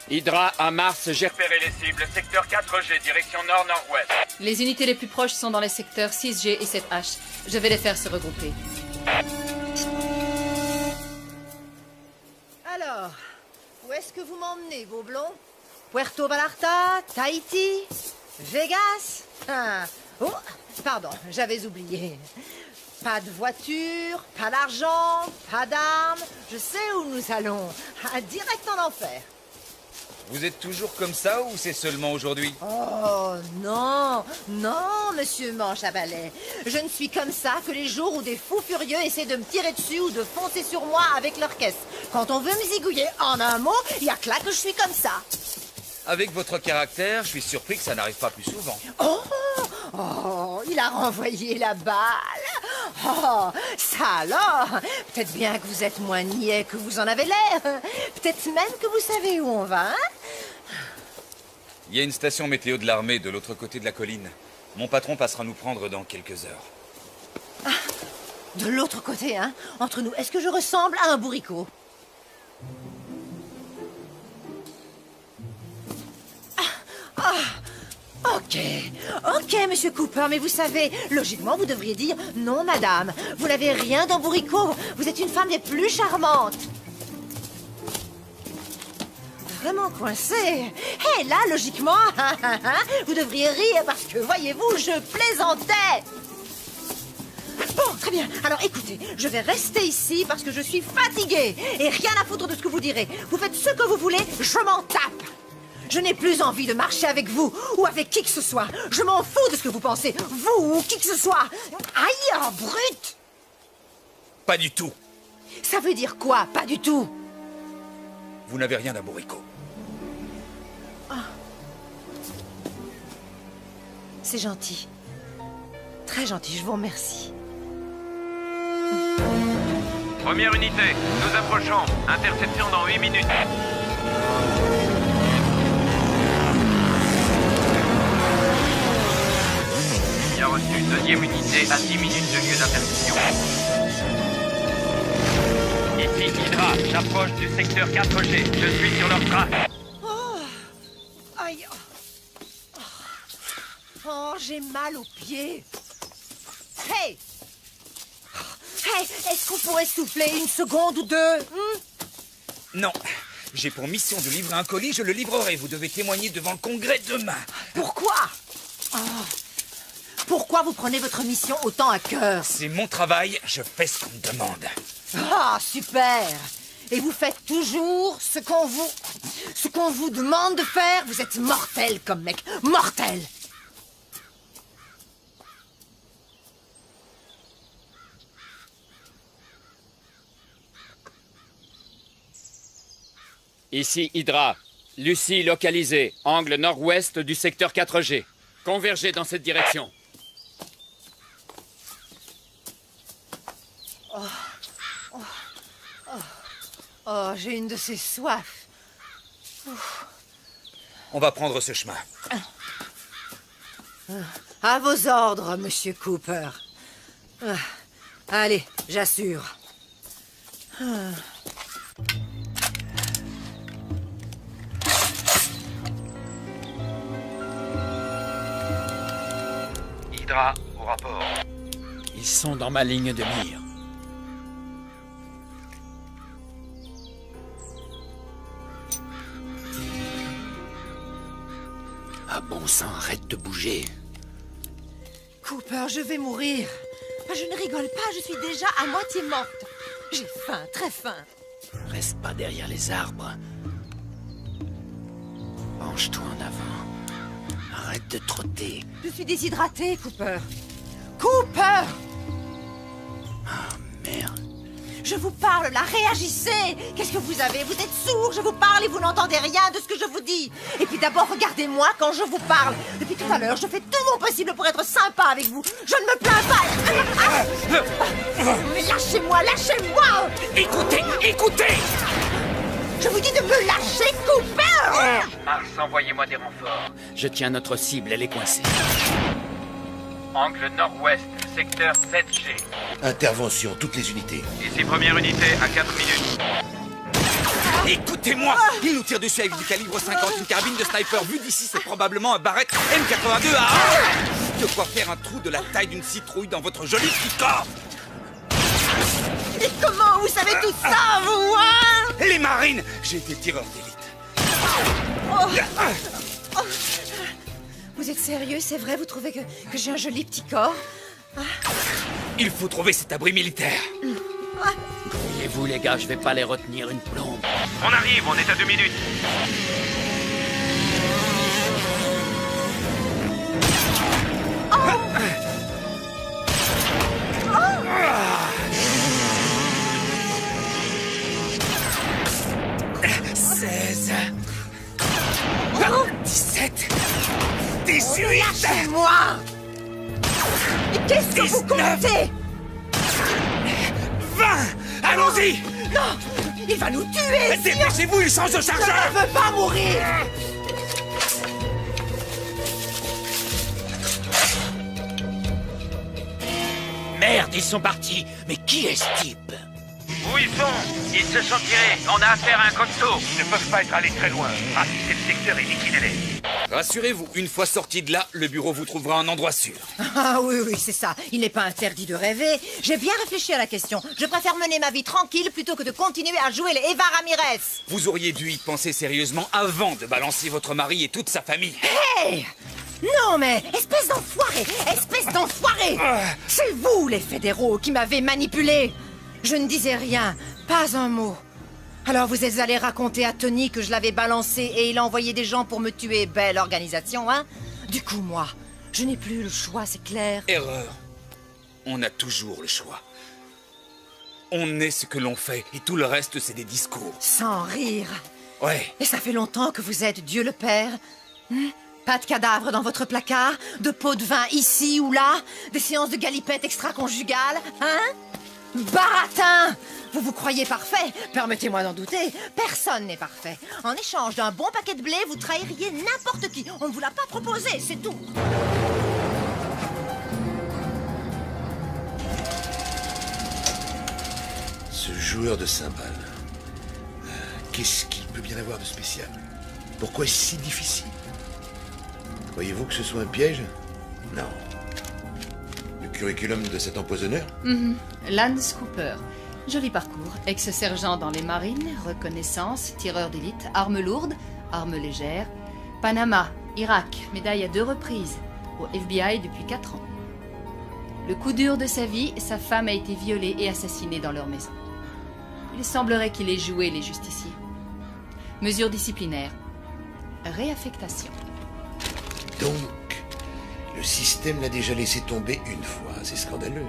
Speaker 6: Hydra à Mars, j'ai
Speaker 10: repéré les cibles. Secteur 4G, direction nord-nord-ouest.
Speaker 5: Les unités les plus proches sont dans les secteurs 6G et 7H. Je vais les faire se regrouper.
Speaker 14: Alors, où est-ce que vous m'emmenez, Gobelin? Puerto Vallarta? Tahiti? Vegas? Oh, pardon, j'avais oublié. Pas de voiture, pas d'argent, pas d'armes. Je sais où nous allons. Direct en enfer.
Speaker 3: Vous êtes toujours comme ça ou c'est seulement aujourd'hui?
Speaker 14: Oh, non, non, monsieur Manche à balai. Je ne suis comme ça que les jours où des fous furieux essaient de me tirer dessus ou de foncer sur moi avec leur caisse. Quand on veut me zigouiller en un mot, il y a que là que je suis comme ça.
Speaker 3: Avec votre caractère, je suis surpris que ça n'arrive pas plus souvent.
Speaker 14: Oh, il a renvoyé la balle. Oh, ça alors. Peut-être bien que vous êtes moins niais que vous en avez l'air. Peut-être même que vous savez où on va, hein?
Speaker 3: Il y a une station météo de l'armée de l'autre côté de la colline. Mon patron passera nous prendre dans quelques heures.
Speaker 14: De l'autre côté, hein? Entre nous, est-ce que je ressemble à un bourricot? Ok, monsieur Cooper, mais vous savez, logiquement, vous devriez dire « Non, madame, vous n'avez rien d'un bourricot, vous êtes une femme des plus charmantes !» Vraiment coincé. Hé, là, logiquement, vous devriez rire parce que, voyez-vous, je plaisantais. Bon, très bien. Alors, écoutez, je vais rester ici parce que je suis fatiguée et rien à foutre de ce que vous direz. Vous faites ce que vous voulez, je m'en tape. Je n'ai plus envie de marcher avec vous ou avec qui que ce soit. Je m'en fous de ce que vous pensez, vous ou qui que ce soit. Aïe, oh, brute!
Speaker 3: Pas du tout.
Speaker 14: Ça veut dire quoi, pas du tout?
Speaker 3: Vous n'avez rien d'un bourricot.
Speaker 14: C'est gentil. Très gentil, je vous remercie.
Speaker 10: Première unité, nous approchons. Interception dans 8 minutes. Bien reçu. Deuxième unité à 10 minutes de lieu d'interception. Ici Hydra, j'approche du secteur 4G. Je suis sur leur trace.
Speaker 14: Aïe. Oh, j'ai mal aux pieds. Hey! Hey, est-ce qu'on pourrait souffler une seconde ou deux?
Speaker 3: Non. J'ai pour mission de livrer un colis, je le livrerai. Vous devez témoigner devant le Congrès demain.
Speaker 14: Pourquoi? Pourquoi vous prenez votre mission autant à cœur?
Speaker 3: C'est mon travail, je fais ce qu'on me demande.
Speaker 14: Ah, super! Et vous faites toujours ce qu'on vous demande de faire? Vous êtes mortel comme mec, mortel!
Speaker 6: Ici Hydra. Lucie localisée. Angle nord-ouest du secteur 4G. Convergez dans cette direction.
Speaker 14: Oh, j'ai une de ces soifs.
Speaker 3: On va prendre ce chemin.
Speaker 14: À vos ordres, monsieur Cooper. Allez, j'assure.
Speaker 10: Hydra, au rapport.
Speaker 6: Ils sont dans ma ligne de mire.
Speaker 15: Ah bon sang, arrête de bouger.
Speaker 14: Cooper, je vais mourir. Je ne rigole pas, je suis déjà à moitié morte. J'ai faim, très faim.
Speaker 15: Reste pas derrière les arbres. Penche-toi en avant. Arrête de trotter.
Speaker 14: Je suis déshydratée, Cooper. Cooper!
Speaker 15: Ah, merde.
Speaker 14: Je vous parle, là, réagissez! Qu'est-ce que vous avez? Vous êtes sourd, je vous parle et vous n'entendez rien de ce que je vous dis. Et puis d'abord, regardez-moi quand je vous parle. Depuis tout à l'heure, je fais tout mon possible pour être sympa avec vous. Je ne me plains pas. Mais lâchez-moi, lâchez-moi!
Speaker 6: Écoutez, écoutez!
Speaker 14: Je vous dis de me lâcher, Cooper!
Speaker 10: Mars, envoyez-moi des renforts.
Speaker 6: Je tiens notre cible, elle est coincée.
Speaker 10: Angle nord-ouest, secteur 7G.
Speaker 15: Intervention, toutes les unités.
Speaker 10: Ici première unité à 4 minutes.
Speaker 3: Écoutez-moi! Il nous tire dessus avec du calibre 50, une carabine de sniper. Vu d'ici, c'est probablement un Barrett M82 à 1. De quoi faire un trou de la taille d'une citrouille dans votre joli petit corps.
Speaker 14: Et comment vous savez tout ça, vous, hein?
Speaker 3: Les marines! J'ai été tireur d'élite.
Speaker 14: Vous êtes sérieux, c'est vrai? Vous trouvez que j'ai un joli petit corps?
Speaker 3: Il faut trouver cet abri militaire.
Speaker 6: Voyez-vous, les gars, je vais pas les retenir une plombe.
Speaker 10: On arrive, on est à 2 minutes.
Speaker 3: Seize. 17. 18.
Speaker 14: Lâchez-moi! Mais qu'est-ce que vous comptez?
Speaker 3: 20. Allons-y.
Speaker 14: Non! Il va nous tuer!
Speaker 3: Dépêchez-vous, il change de chargeur!
Speaker 14: Je ne veux pas mourir!
Speaker 6: Merde, ils sont partis. Mais qui est ce type?
Speaker 10: Où ils sont? Ils se sont tirés. On a affaire à un costaud. Ils ne peuvent pas être allés très loin. Ratissez le secteur et liquidez-les.
Speaker 3: Rassurez-vous, une fois sorti de là, le bureau vous trouvera un endroit sûr.
Speaker 14: Ah oui, c'est ça. Il n'est pas interdit de rêver. J'ai bien réfléchi à la question. Je préfère mener ma vie tranquille plutôt que de continuer à jouer les Eva Ramirez.
Speaker 3: Vous auriez dû y penser sérieusement avant de balancer votre mari et toute sa famille.
Speaker 14: Hey! Non mais, espèce d'enfoiré! Espèce d'enfoiré! C'est vous, les fédéraux, qui m'avez manipulé. Je ne disais rien, pas un mot. Alors vous êtes allé raconter à Tony que je l'avais balancé et il a envoyé des gens pour me tuer. Belle organisation, hein? Du coup, moi, je n'ai plus le choix, c'est clair.
Speaker 3: Erreur. On a toujours le choix. On est ce que l'on fait et tout le reste, c'est des discours.
Speaker 14: Sans rire.
Speaker 3: Ouais.
Speaker 14: Et ça fait longtemps que vous êtes Dieu le Père. Pas de cadavres dans votre placard, de pots de vin ici ou là, des séances de galipettes extra-conjugales, hein? Baratin! Vous vous croyez parfait? Permettez-moi d'en douter. Personne n'est parfait. En échange d'un bon paquet de blé, vous trahiriez n'importe qui. On ne vous l'a pas proposé, c'est tout.
Speaker 15: Ce joueur de cymbales, qu'est-ce qu'il peut bien avoir de spécial? Pourquoi est-ce si difficile? Croyez-vous que ce soit un piège? Non. Le curriculum de cet empoisonneur?
Speaker 5: Lance Cooper. Joli parcours. Ex-sergent dans les marines, reconnaissance, tireur d'élite, armes lourdes, armes légères. Panama, Irak, médaille à 2 reprises. Au FBI depuis 4 ans. Le coup dur de sa vie, sa femme a été violée et assassinée dans leur maison. Il semblerait qu'il ait joué les justiciers. Mesures disciplinaires. Réaffectation.
Speaker 15: Donc, le système l'a déjà laissé tomber une fois. C'est scandaleux.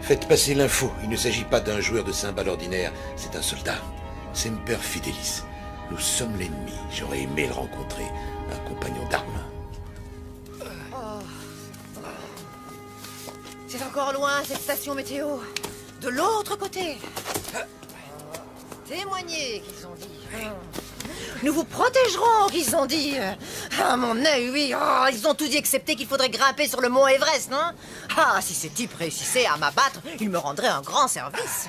Speaker 15: Faites passer l'info. Il ne s'agit pas d'un joueur de cymbales ordinaire. C'est un soldat. Semper Fidelis. Nous sommes l'ennemi. J'aurais aimé le rencontrer. Un compagnon d'armes.
Speaker 14: C'est encore loin, cette station météo. De l'autre côté. Témoignez, qu'ils ont dit. Nous vous protégerons, qu'ils ont dit. Ah, mon œil, oui. Oh, ils ont tout dit, excepté qu'il faudrait grimper sur le mont Everest, non? Ah, si ces types réussissaient à m'abattre, ils me rendraient un grand service.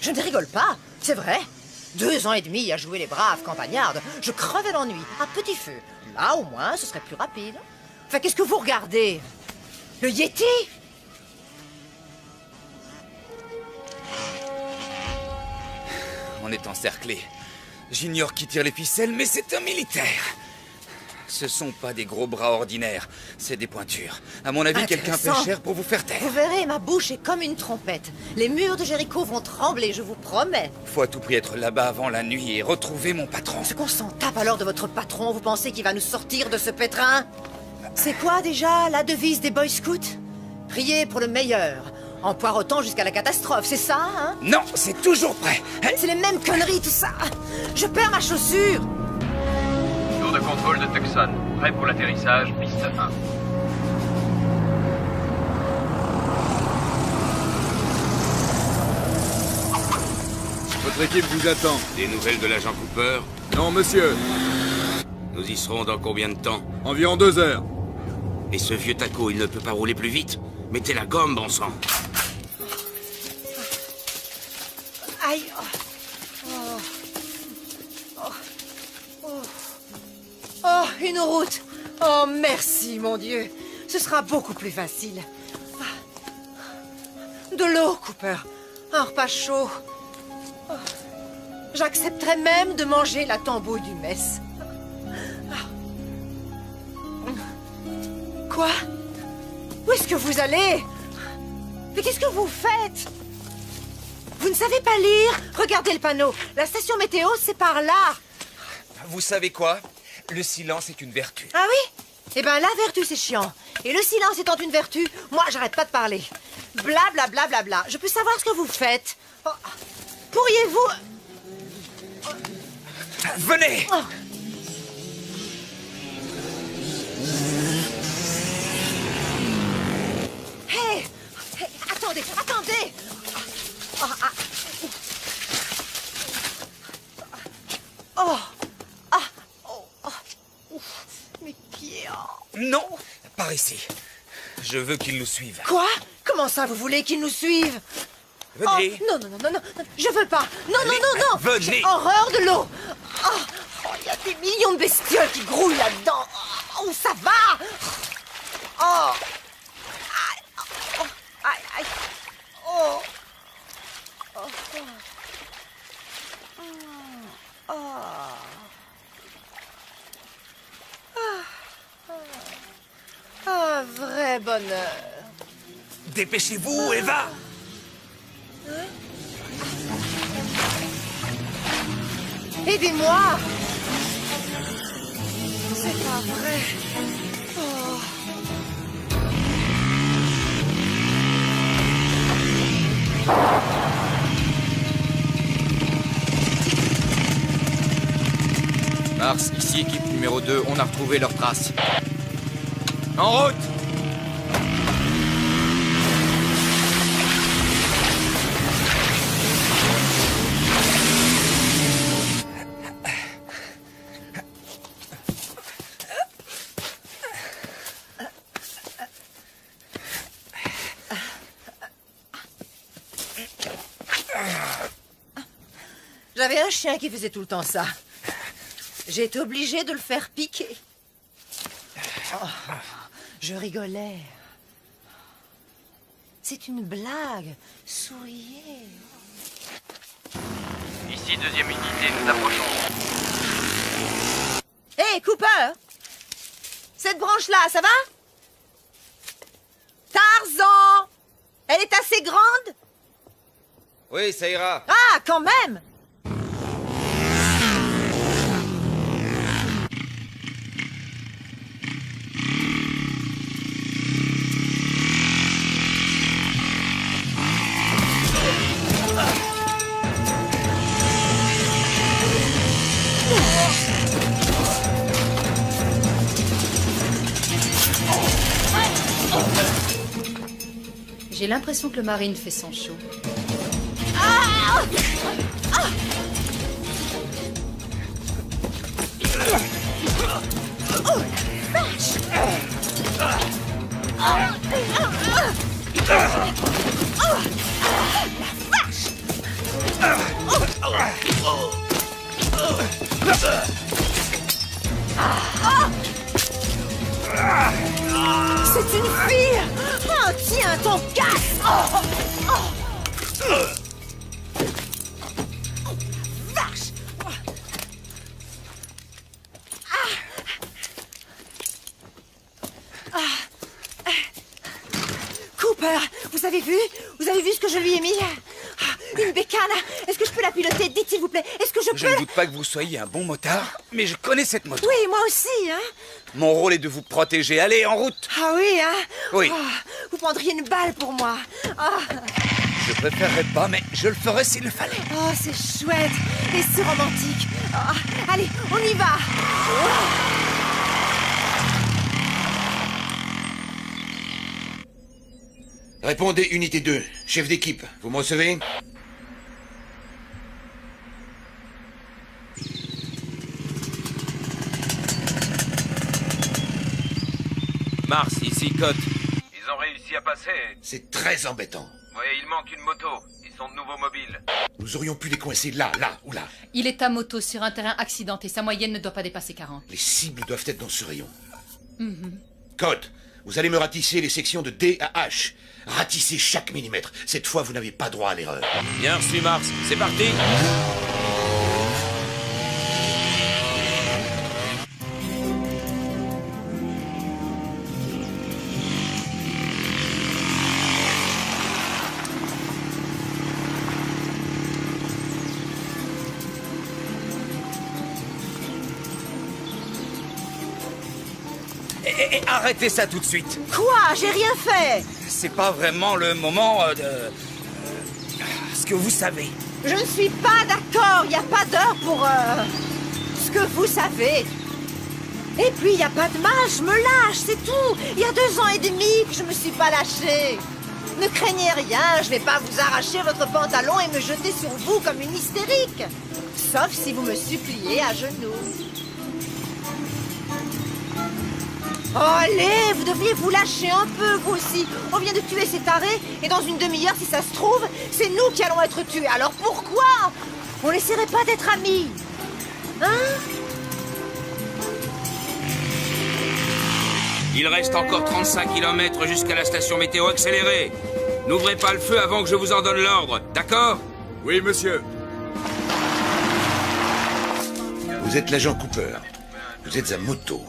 Speaker 14: Je ne rigole pas, c'est vrai. 2 ans et demi à jouer les braves campagnardes, je crevais l'ennui, à petit feu. Là, au moins, ce serait plus rapide. Enfin, qu'est-ce que vous regardez? Le Yeti?
Speaker 3: On est encerclé. J'ignore qui tire les ficelles, mais c'est un militaire. Ce sont pas des gros bras ordinaires, c'est des pointures. À mon avis, quelqu'un paie cher pour vous faire taire.
Speaker 14: Vous verrez, ma bouche est comme une trompette. Les murs de Jéricho vont trembler, je vous promets.
Speaker 3: Faut à tout prix être là-bas avant la nuit et retrouver mon patron.
Speaker 14: Ce qu'on s'en tape alors de votre patron, vous pensez qu'il va nous sortir de ce pétrin? C'est quoi déjà la devise des Boy Scouts? Priez pour le meilleur, en poireautant jusqu'à la catastrophe, c'est ça, hein?
Speaker 3: Non, c'est toujours prêt.
Speaker 14: C'est les mêmes conneries, tout ça. Je perds ma chaussure.
Speaker 10: Tour de contrôle de Tucson. Prêt pour l'atterrissage, piste 1.
Speaker 8: Votre équipe vous attend.
Speaker 18: Des nouvelles de l'agent Cooper?
Speaker 8: Non, monsieur.
Speaker 18: Nous y serons dans combien de temps?
Speaker 8: Environ 2 heures.
Speaker 18: Et ce vieux taco, il ne peut pas rouler plus vite? Mettez la gomme, bon sang.
Speaker 14: Aïe. une route. Oh, merci, mon Dieu. Ce sera beaucoup plus facile. De l'eau, Cooper. Un repas chaud. Oh. J'accepterais même de manger la tambouille du mess. Quoi? Où est-ce que vous allez? Mais qu'est-ce que vous faites? Vous ne savez pas lire? Regardez le panneau. La station météo, c'est par là.
Speaker 3: Vous savez quoi? Le silence est une vertu.
Speaker 14: Ah oui? Eh ben, la vertu, c'est chiant. Et le silence étant une vertu, moi, j'arrête pas de parler. Bla, bla, bla, bla, bla. Je peux savoir ce que vous faites? Oh. Pourriez-vous...
Speaker 3: Venez!
Speaker 14: Oh. Hey! Hey! Attendez! Attendez! Oh! Ah. Oh! Ah! Oh! Oh! Mes pieds! Oh.
Speaker 3: Non! Par ici. Je veux qu'ils nous suivent.
Speaker 14: Quoi? Comment ça, vous voulez qu'ils nous suivent?
Speaker 3: Venez!
Speaker 14: Oh, non, je veux pas! Non,
Speaker 3: allez,
Speaker 14: non!
Speaker 3: Venez!
Speaker 14: J'ai horreur de l'eau! Oh, il y a des millions de bestioles qui grouillent là-dedans! Oh, ça va! Oh! Aïe! Oh! Un vrai bonheur!
Speaker 3: Dépêchez-vous, Eva!
Speaker 14: Aidez-moi! C'est pas vrai! Oh.
Speaker 3: Mars, ici équipe numéro 2, on a retrouvé leurs traces. En route!
Speaker 14: J'avais un chien qui faisait tout le temps ça. J'ai été obligée de le faire piquer. Oh, je rigolais. C'est une blague. Souriez.
Speaker 10: Ici, deuxième unité, nous approchons.
Speaker 14: Hé, Cooper! Cette branche-là, ça va? Tarzan! Elle est assez grande?
Speaker 3: Oui, ça ira.
Speaker 14: Ah, quand même!
Speaker 5: J'ai l'impression que le Marine fait son show.
Speaker 14: C'est une fille! Oh, tiens, ton casse! Vache! Cooper, vous avez vu? Vous avez vu ce que je lui ai mis? Une bécane! Est-ce que je peux la piloter? Dites s'il vous plaît, est-ce que je peux...
Speaker 3: Je ne doute pas que vous soyez un bon motard, mais je connais cette moto.
Speaker 14: Oui, moi aussi, hein?
Speaker 3: Mon rôle est de vous protéger. Allez, en route!
Speaker 14: Ah oui, hein?
Speaker 3: Oui.
Speaker 14: Oh, vous prendriez une balle pour moi.
Speaker 3: Je préférerais pas, mais je le ferais s'il le fallait.
Speaker 14: Oh, c'est chouette et c'est romantique. Allez, on y va.
Speaker 15: Répondez, unité 2. Chef d'équipe, vous me recevez?
Speaker 3: Mars, ici, Cote.
Speaker 10: Ils ont réussi à passer.
Speaker 15: C'est très embêtant.
Speaker 10: Oui, il manque une moto. Ils Ils sont de nouveau mobiles.
Speaker 15: Nous aurions pu les coincer là, là ou là.
Speaker 5: Il est à moto sur un terrain accidenté. Sa moyenne ne doit pas dépasser 40.
Speaker 15: Les cibles doivent être dans ce rayon.
Speaker 5: Mhm.
Speaker 15: Code, vous allez me ratisser les sections de D à H. Ratissez chaque millimètre. Cette fois, vous n'avez pas droit à l'erreur.
Speaker 18: Bien reçu, Mars. C'est parti.
Speaker 3: Et arrêtez ça tout de suite.
Speaker 14: Quoi? J'ai rien fait.
Speaker 3: C'est pas vraiment le moment de... ce que vous savez.
Speaker 14: Je ne suis pas d'accord. Il n'y a pas d'heure pour... ce que vous savez. Et puis, il n'y a pas de mal. Je me lâche, c'est tout. Il y a 2 ans et demi que je me suis pas lâchée. Ne craignez rien. Je vais pas vous arracher votre pantalon et me jeter sur vous comme une hystérique. Sauf si vous me suppliez à genoux. Oh, allez, vous devriez vous lâcher un peu, vous aussi. On vient de tuer ces tarés, et dans une demi-heure, si ça se trouve, c'est nous qui allons être tués. Alors pourquoi on n'essaierait pas d'être amis? Hein?
Speaker 18: Il reste encore 35 km jusqu'à la station météo accélérée. N'ouvrez pas le feu avant que je vous en donne l'ordre, d'accord?
Speaker 8: Oui, monsieur.
Speaker 15: Vous êtes l'agent Cooper. Vous êtes à moto.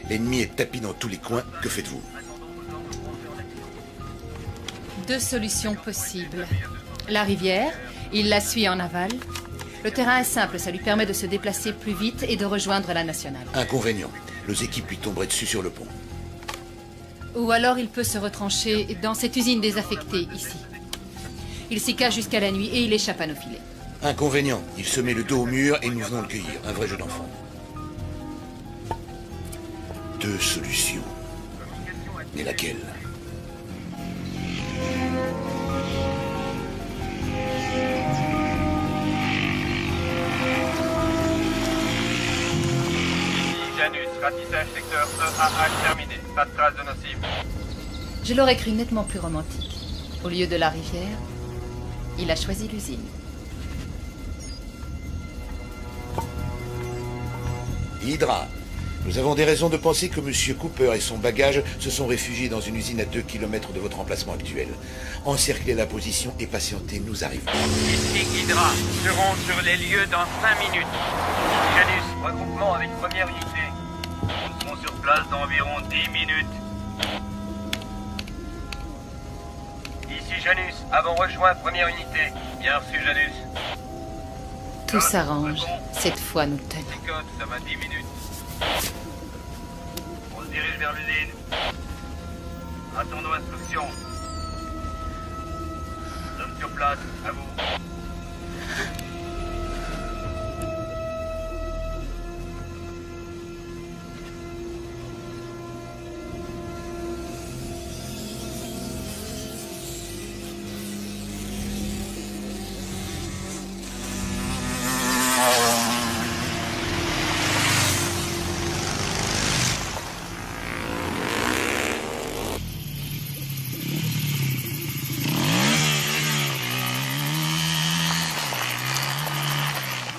Speaker 15: L'ennemi est tapis dans tous les coins. Que faites-vous?
Speaker 5: 2 solutions possibles. La rivière, il la suit en aval. Le terrain est simple, ça lui permet de se déplacer plus vite et de rejoindre la nationale.
Speaker 15: Inconvénient. Nos équipes lui tomberaient dessus sur le pont.
Speaker 5: Ou alors il peut se retrancher dans cette usine désaffectée, ici. Il s'y cache jusqu'à la nuit et il échappe à nos filets.
Speaker 15: Inconvénient. Il se met le dos au mur et nous venons le cueillir. Un vrai jeu d'enfant. 2 solutions. Mais laquelle?
Speaker 10: Janus, ratissage secteur EAH terminé. Pas de traces de nos cibles.
Speaker 5: Je l'aurais cru nettement plus romantique. Au lieu de la rivière, il a choisi l'usine.
Speaker 15: Hydra. Nous avons des raisons de penser que M. Cooper et son bagage se sont réfugiés dans une usine à 2 km de votre emplacement actuel. Encerclez la position et patientez, nous arrivons.
Speaker 10: Ici Hydra, serons sur les lieux dans 5 minutes. Janus, regroupement avec première unité. Nous serons sur place dans environ 10 minutes. Ici Janus, avons rejoint première unité. Bien reçu Janus.
Speaker 5: Tout s'arrange. Cette fois, nous tenons.
Speaker 10: Code, ça va 10 minutes. On se dirige vers l'usine. Attendons instruction. Nous sommes sur place, à vous.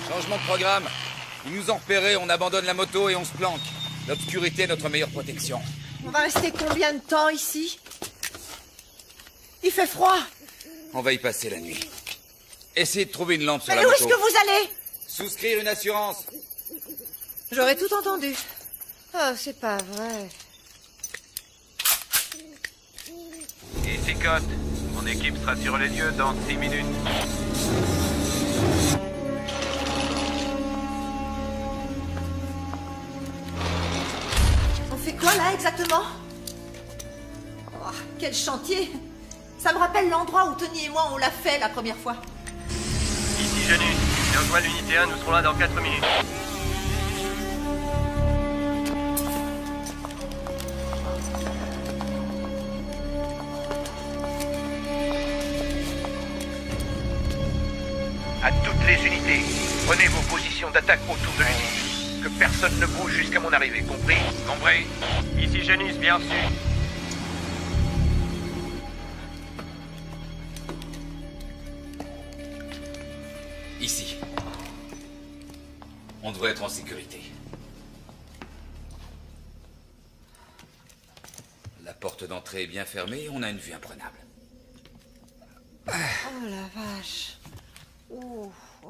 Speaker 3: Changement de programme. Ils nous ont repérés, on abandonne la moto et on se planque. L'obscurité est notre meilleure protection.
Speaker 14: On va rester combien de temps ici? Il fait froid.
Speaker 3: On va y passer la nuit. Essayez de trouver une lampe sur
Speaker 14: Mais
Speaker 3: la
Speaker 14: où
Speaker 3: moto.
Speaker 14: est-ce que vous allez?
Speaker 3: Souscrire une assurance.
Speaker 14: J'aurais tout entendu. Oh, c'est pas vrai.
Speaker 10: Ici Cote, mon équipe sera sur les lieux dans 6 minutes.
Speaker 14: On fait quoi là exactement? Oh, quel chantier! Ça me rappelle l'endroit où Tony et moi on l'a fait la première fois.
Speaker 10: Ici Janus, j'ai rejoint l'unité 1, nous serons là dans 4 minutes.
Speaker 15: À toutes les unités, prenez vos positions d'attaque autour de l'usine. Que personne ne bouge jusqu'à mon arrivée, compris?
Speaker 10: Compris. Ici Janus, bien reçu.
Speaker 3: Ici. On devrait être en sécurité. La porte d'entrée est bien fermée et on a une vue imprenable.
Speaker 14: Oh la vache. Oh, oh.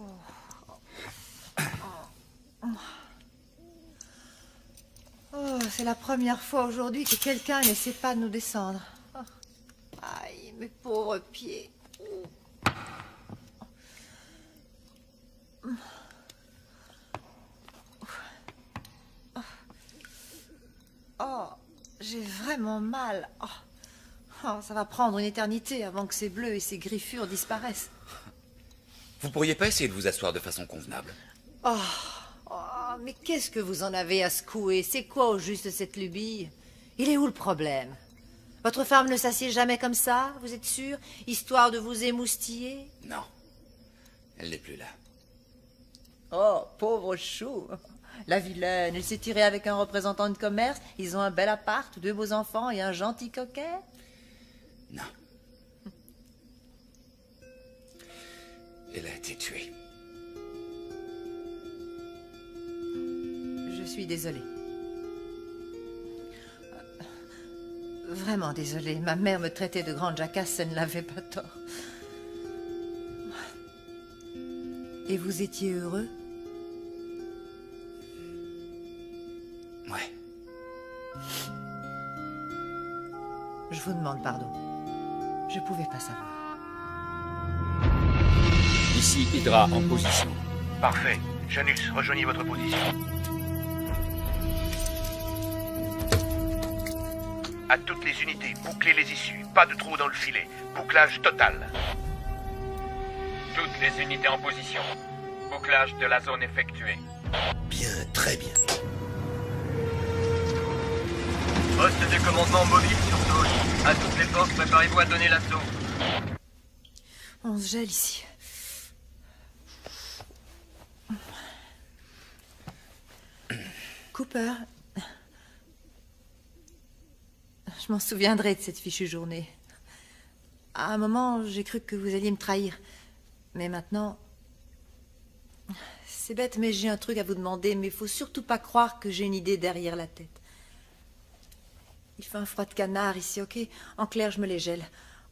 Speaker 14: Oh, c'est la première fois aujourd'hui que quelqu'un n'essaie pas de nous descendre. Oh. Aïe, mes pauvres pieds. Oh, j'ai vraiment mal. Oh. Oh, ça va prendre une éternité avant que ces bleus et ces griffures disparaissent.
Speaker 3: Vous pourriez pas essayer de vous asseoir de façon convenable?
Speaker 14: Oh, oh, mais qu'est-ce que vous en avez à secouer? C'est quoi au juste cette lubie? Il est où le problème? Votre femme ne s'assied jamais comme ça, vous êtes sûr? Histoire de vous émoustiller?
Speaker 3: Non. Elle n'est plus là.
Speaker 14: Oh, pauvre chou. La vilaine, elle s'est tirée avec un représentant de commerce. Ils ont un bel appart, 2 beaux enfants et un gentil coquet.
Speaker 3: Non. Elle a été tuée.
Speaker 14: Je suis désolée. Vraiment désolée. Ma mère me traitait de grande jacasse, elle ne l'avait pas tort. Et vous étiez heureux?
Speaker 3: Ouais.
Speaker 14: Je vous demande pardon. Je pouvais pas savoir.
Speaker 6: Ici Hydra en position.
Speaker 15: Parfait. Janus, rejoignez votre position. À toutes les unités, bouclez les issues. Pas de trou dans le filet. Bouclage total.
Speaker 10: Toutes les unités en position. Bouclage de la zone effectué.
Speaker 15: Bien, très bien.
Speaker 10: Poste de commandement mobile sur zone. À toutes les forces, préparez-vous à donner l'assaut.
Speaker 14: On se gèle ici. Cooper, je m'en souviendrai de cette fichue journée. À un moment, j'ai cru que vous alliez me trahir. Mais maintenant... C'est bête, mais j'ai un truc à vous demander, mais il faut surtout pas croire que j'ai une idée derrière la tête. Il fait un froid de canard ici, ok? En clair, je me les gèle.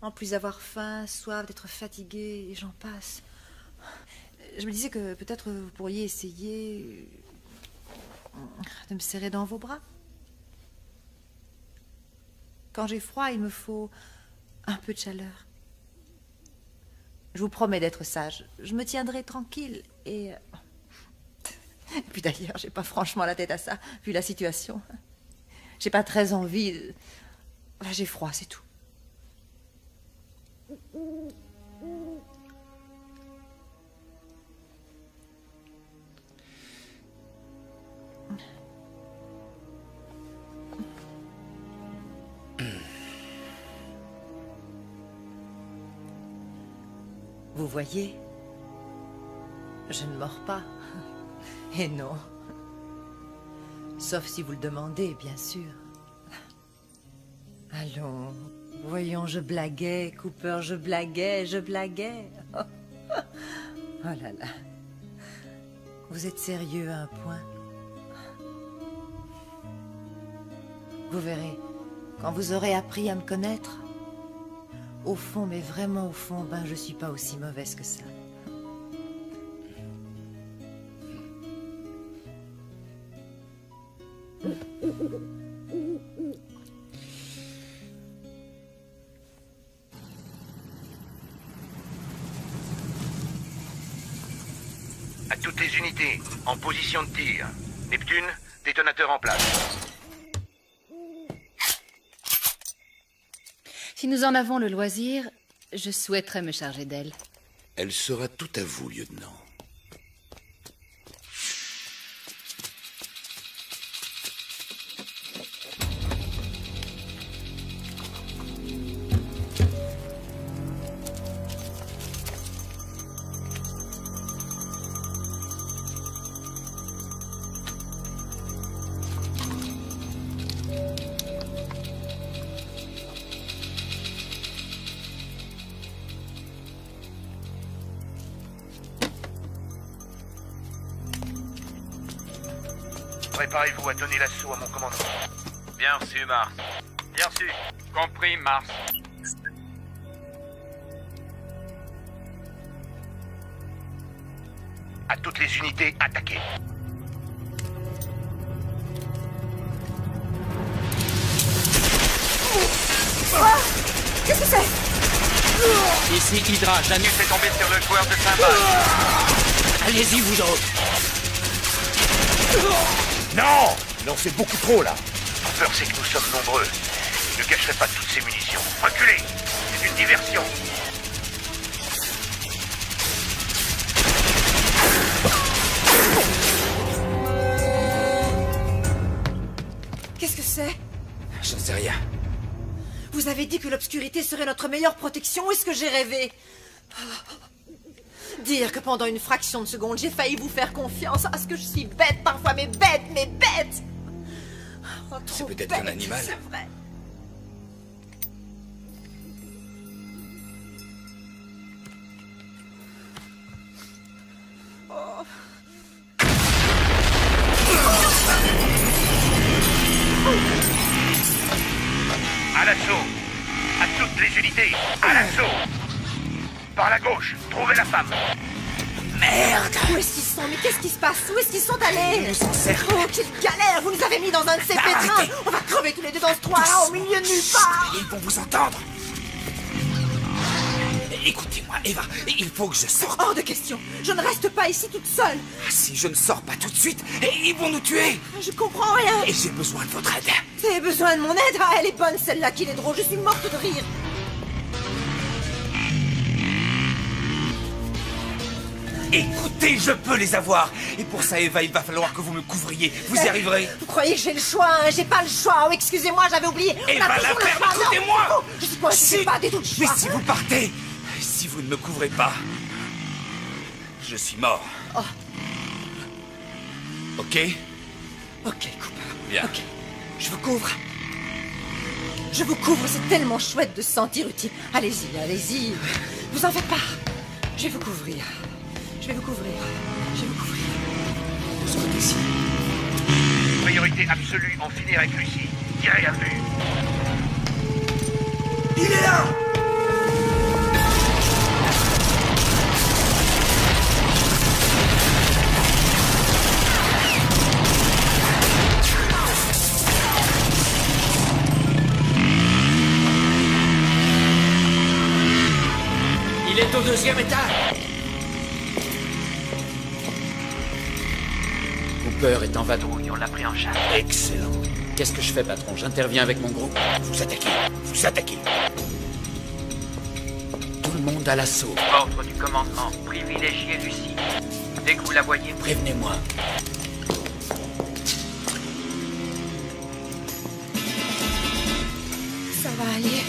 Speaker 14: En plus d'avoir faim, soif, d'être fatiguée, et j'en passe. Je me disais que peut-être vous pourriez essayer de me serrer dans vos bras. Quand j'ai froid, il me faut un peu de chaleur. Je vous promets d'être sage. Je me tiendrai tranquille et... Et puis d'ailleurs, j'ai pas franchement la tête à ça, vu la situation. J'ai pas très envie de... J'ai froid, c'est tout. Vous voyez, je ne mords pas. Et non. Sauf si vous le demandez, bien sûr. Allons, voyons, je blaguais, Cooper, je blaguais. Oh là là. Vous êtes sérieux à un point? Vous verrez, quand vous aurez appris à me connaître, au fond, mais vraiment au fond, ben je suis pas aussi mauvaise que ça.
Speaker 15: À toutes les unités, en position de tir. Neptune, détonateur en place.
Speaker 5: Si nous en avons le loisir, je souhaiterais me charger d'elle.
Speaker 15: Elle sera tout à vous, lieutenant. Préparez-vous à donner l'assaut à mon commandement.
Speaker 10: Bien reçu, Mars. Bien reçu. Compris, Mars.
Speaker 15: À toutes les unités, attaquez.
Speaker 14: Qu'est-ce que c'est?
Speaker 10: Ici Hydra, Janus est tombé sur le joueur de cymbales.
Speaker 6: Allez-y, vous autres.
Speaker 15: Non! Non, c'est beaucoup trop, là. La peur, c'est que nous sommes nombreux. Je ne gâcherai pas toutes ces munitions. Reculez! C'est une diversion.
Speaker 14: Qu'est-ce que c'est?
Speaker 3: J'en sais rien.
Speaker 14: Vous avez dit que l'obscurité serait notre meilleure protection. Est-ce que j'ai rêvé? Dire que pendant une fraction de seconde, j'ai failli vous faire confiance. Ah, ce que je suis bête parfois, mais bête, mais bête! Oh,
Speaker 3: C'est peut-être
Speaker 14: bête,
Speaker 3: un animal.
Speaker 14: C'est vrai. Oh.
Speaker 15: À l'assaut! À toutes les unités! À l'assaut! Par la gauche, trouvez la femme!
Speaker 14: Merde! Où est-ce qu'ils sont? Mais qu'est-ce qui se passe? Où est-ce qu'ils sont allés?
Speaker 3: Ils nous encerclent.
Speaker 14: Oh, quelle galère! Vous nous avez mis dans un de ces pétrins! On va crever tous les deux dans ce trou-là, au milieu de nulle part!
Speaker 3: Ils vont vous entendre. Écoutez-moi, Eva, il faut que je sorte.
Speaker 14: Hors de question! Je ne reste pas ici toute seule!
Speaker 3: Si je ne sors pas tout de suite, ils vont nous tuer.
Speaker 14: Je comprends rien!
Speaker 3: Et j'ai besoin de votre aide.
Speaker 14: Vous avez besoin de mon aide? Ah, elle est bonne celle-là, qu'il est drôle, je suis morte de rire!
Speaker 3: Écoutez, je peux les avoir. Et pour ça, Eva, il va falloir que vous me couvriez. Vous y arriverez.
Speaker 14: Vous croyez que j'ai le choix, hein? J'ai pas le choix! Oh, excusez-moi, j'avais oublié!
Speaker 3: Eva, la ferme, écoutez-moi!
Speaker 14: Oh, je suis coincée, pas des doutes.
Speaker 3: Mais si vous partez, si vous ne me couvrez pas, je suis mort.
Speaker 14: Oh.
Speaker 3: Ok?
Speaker 14: Ok, Cooper.
Speaker 3: Bien.
Speaker 14: Ok. Je vous couvre. Je vous couvre, c'est tellement chouette de se sentir utile. Allez-y, allez-y. Vous en faites pas. Je vais vous couvrir. Je vais vous couvrir. Je vais vous couvrir.
Speaker 3: Vous sortez ici.
Speaker 15: Priorité absolue, en finir avec Lucie. Tirez à vue.
Speaker 11: Il est là!
Speaker 6: Il est au 2e étage. Cooper est en vadrouille, on l'a pris en charge.
Speaker 3: Excellent.
Speaker 6: Qu'est-ce que je fais, patron? J'interviens avec mon groupe.
Speaker 15: Vous attaquez. Vous attaquez.
Speaker 6: Tout le monde à l'assaut.
Speaker 10: Ordre du commandement. Privilégiez Lucie. Dès que vous la voyez,
Speaker 6: Prévenez-moi.
Speaker 14: Ça va aller.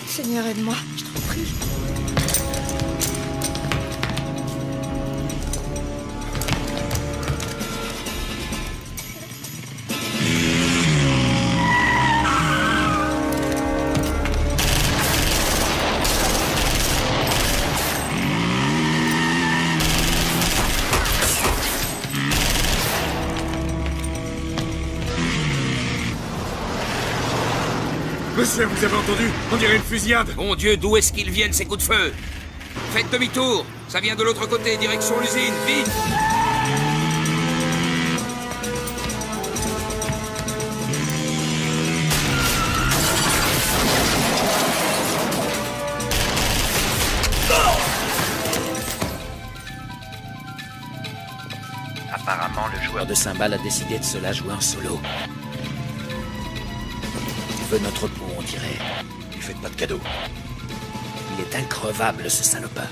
Speaker 14: Seigneur, aide-moi. Je t'en prie.
Speaker 8: Monsieur, vous avez entendu? On dirait une fusillade.
Speaker 18: Mon Dieu, d'où est-ce qu'ils viennent, ces coups de feu? Faites demi-tour. Ça vient de l'autre côté, direction l'usine. Vite!
Speaker 6: Apparemment, le joueur de cymbales a décidé de se la jouer en solo. Il veut notre peau, on dirait.
Speaker 15: Lui faites pas de cadeau.
Speaker 6: Il est increvable, ce salopard.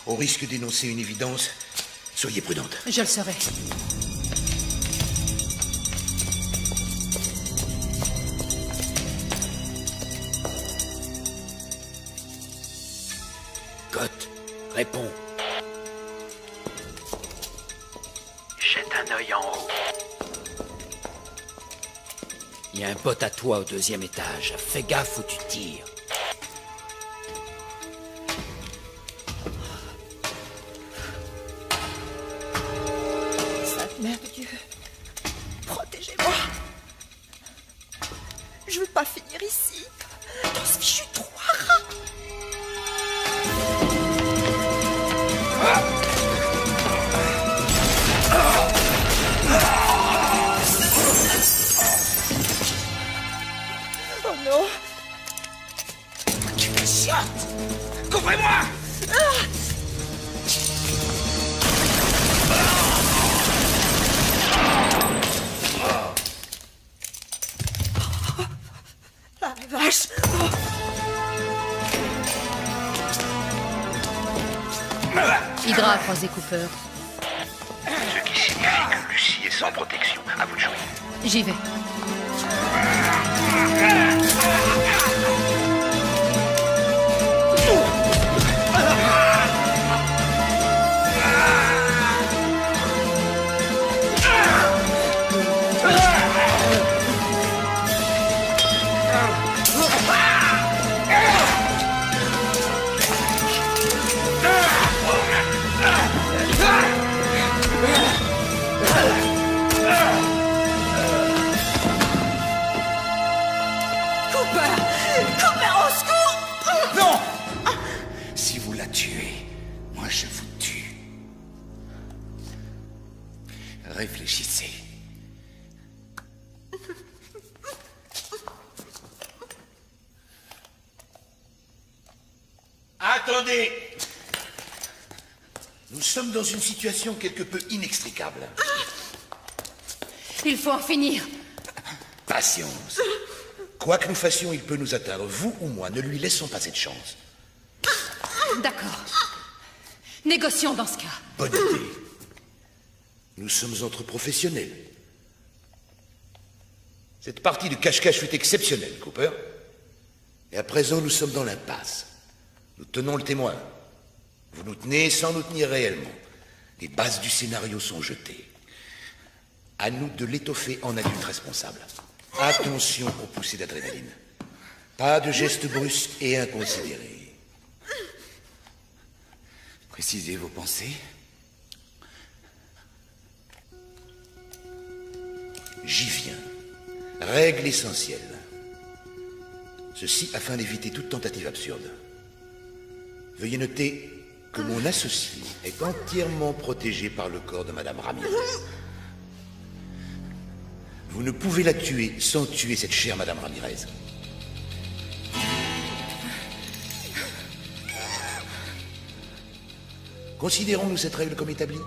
Speaker 15: Au risque d'énoncer une évidence, soyez prudente.
Speaker 14: Je le serai.
Speaker 6: Scott, réponds.
Speaker 10: Jette jette un œil en haut.
Speaker 6: Il y a un pote à toi au 2e étage. Fais gaffe où tu tires.
Speaker 14: Sainte Mère de Dieu, protégez-moi. Je veux pas finir ici, dans ce fichu trou à rats. Oh non!
Speaker 18: Tu fais chiotte! Couvrez-moi!
Speaker 14: La vache!
Speaker 5: Hydra a croisé Cooper.
Speaker 17: Ce qui signifie que Lucie est sans protection. À vous de jouer.
Speaker 5: J'y vais.
Speaker 15: Si vous la tuez, moi je vous tue. Réfléchissez. Attendez! Nous sommes dans une situation quelque peu inextricable.
Speaker 5: Il faut en finir.
Speaker 15: Patience. Quoi que nous fassions, il peut nous atteindre. Vous ou moi, ne lui laissons pas cette chance.
Speaker 5: D'accord. Négocions dans ce cas.
Speaker 15: Bonne idée. Nous sommes entre professionnels. Cette partie de cache-cache fut exceptionnelle, Cooper. Et à présent, nous sommes dans l'impasse. Nous tenons le témoin. Vous nous tenez sans nous tenir réellement. Les bases du scénario sont jetées. À nous de l'étoffer en adulte responsable. Attention aux poussées d'adrénaline. Pas de gestes brusques et inconsidérés.
Speaker 3: Précisez vos pensées.
Speaker 15: J'y viens. Règle essentielle. Ceci afin d'éviter toute tentative absurde. Veuillez noter que mon associé est entièrement protégé par le corps de Madame Ramirez. Vous ne pouvez la tuer sans tuer cette chère Madame Ramirez. Considérons-nous cette règle comme établie?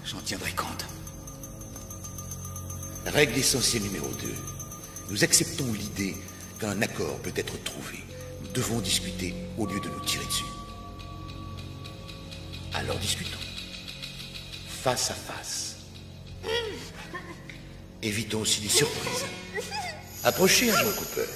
Speaker 3: J'en tiendrai compte.
Speaker 15: Règle essentielle numéro 2. Nous acceptons l'idée qu'un accord peut être trouvé. Nous devons discuter au lieu de nous tirer dessus. Alors discutons. Face à face. Évitons aussi les surprises. Approchez, agent Cooper.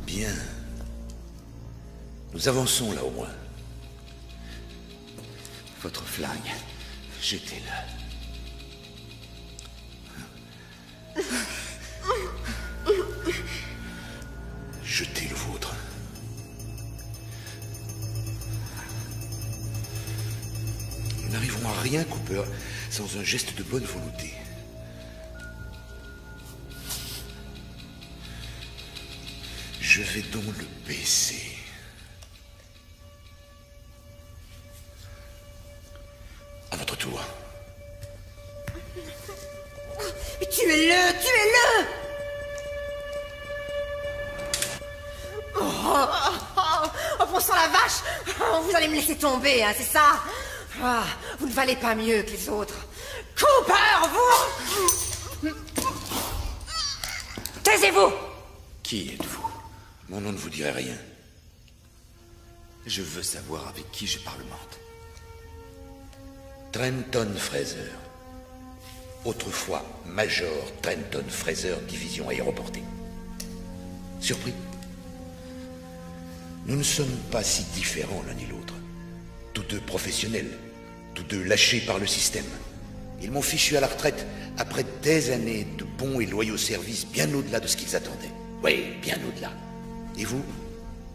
Speaker 15: Bien. Nous avançons là au moins.
Speaker 3: Votre flingue, jetez-le.
Speaker 15: Jetez le vôtre. Nous n'arriverons à rien, Cooper, sans un geste de bonne volonté. Je vais donc le baisser. À votre tour.
Speaker 14: Tuez-le, tuez-le! Oh, bon sang la vache! Vous allez me laisser tomber, hein, c'est ça? Vous ne valez pas mieux que les autres. Cooper, vous! êtes-vous?
Speaker 3: Qui êtes-vous?
Speaker 15: Mon nom ne vous dirait rien.
Speaker 3: Je veux savoir avec qui je parlemente.
Speaker 15: Trenton Fraser. Autrefois Major Trenton Fraser, division aéroportée. Surpris? Nous ne sommes pas si différents l'un et l'autre. Tous deux professionnels, tous deux lâchés par le système. Ils m'ont fichu à la retraite après des années de bons et loyaux services bien au-delà de ce qu'ils attendaient. Oui, bien au-delà. Et vous?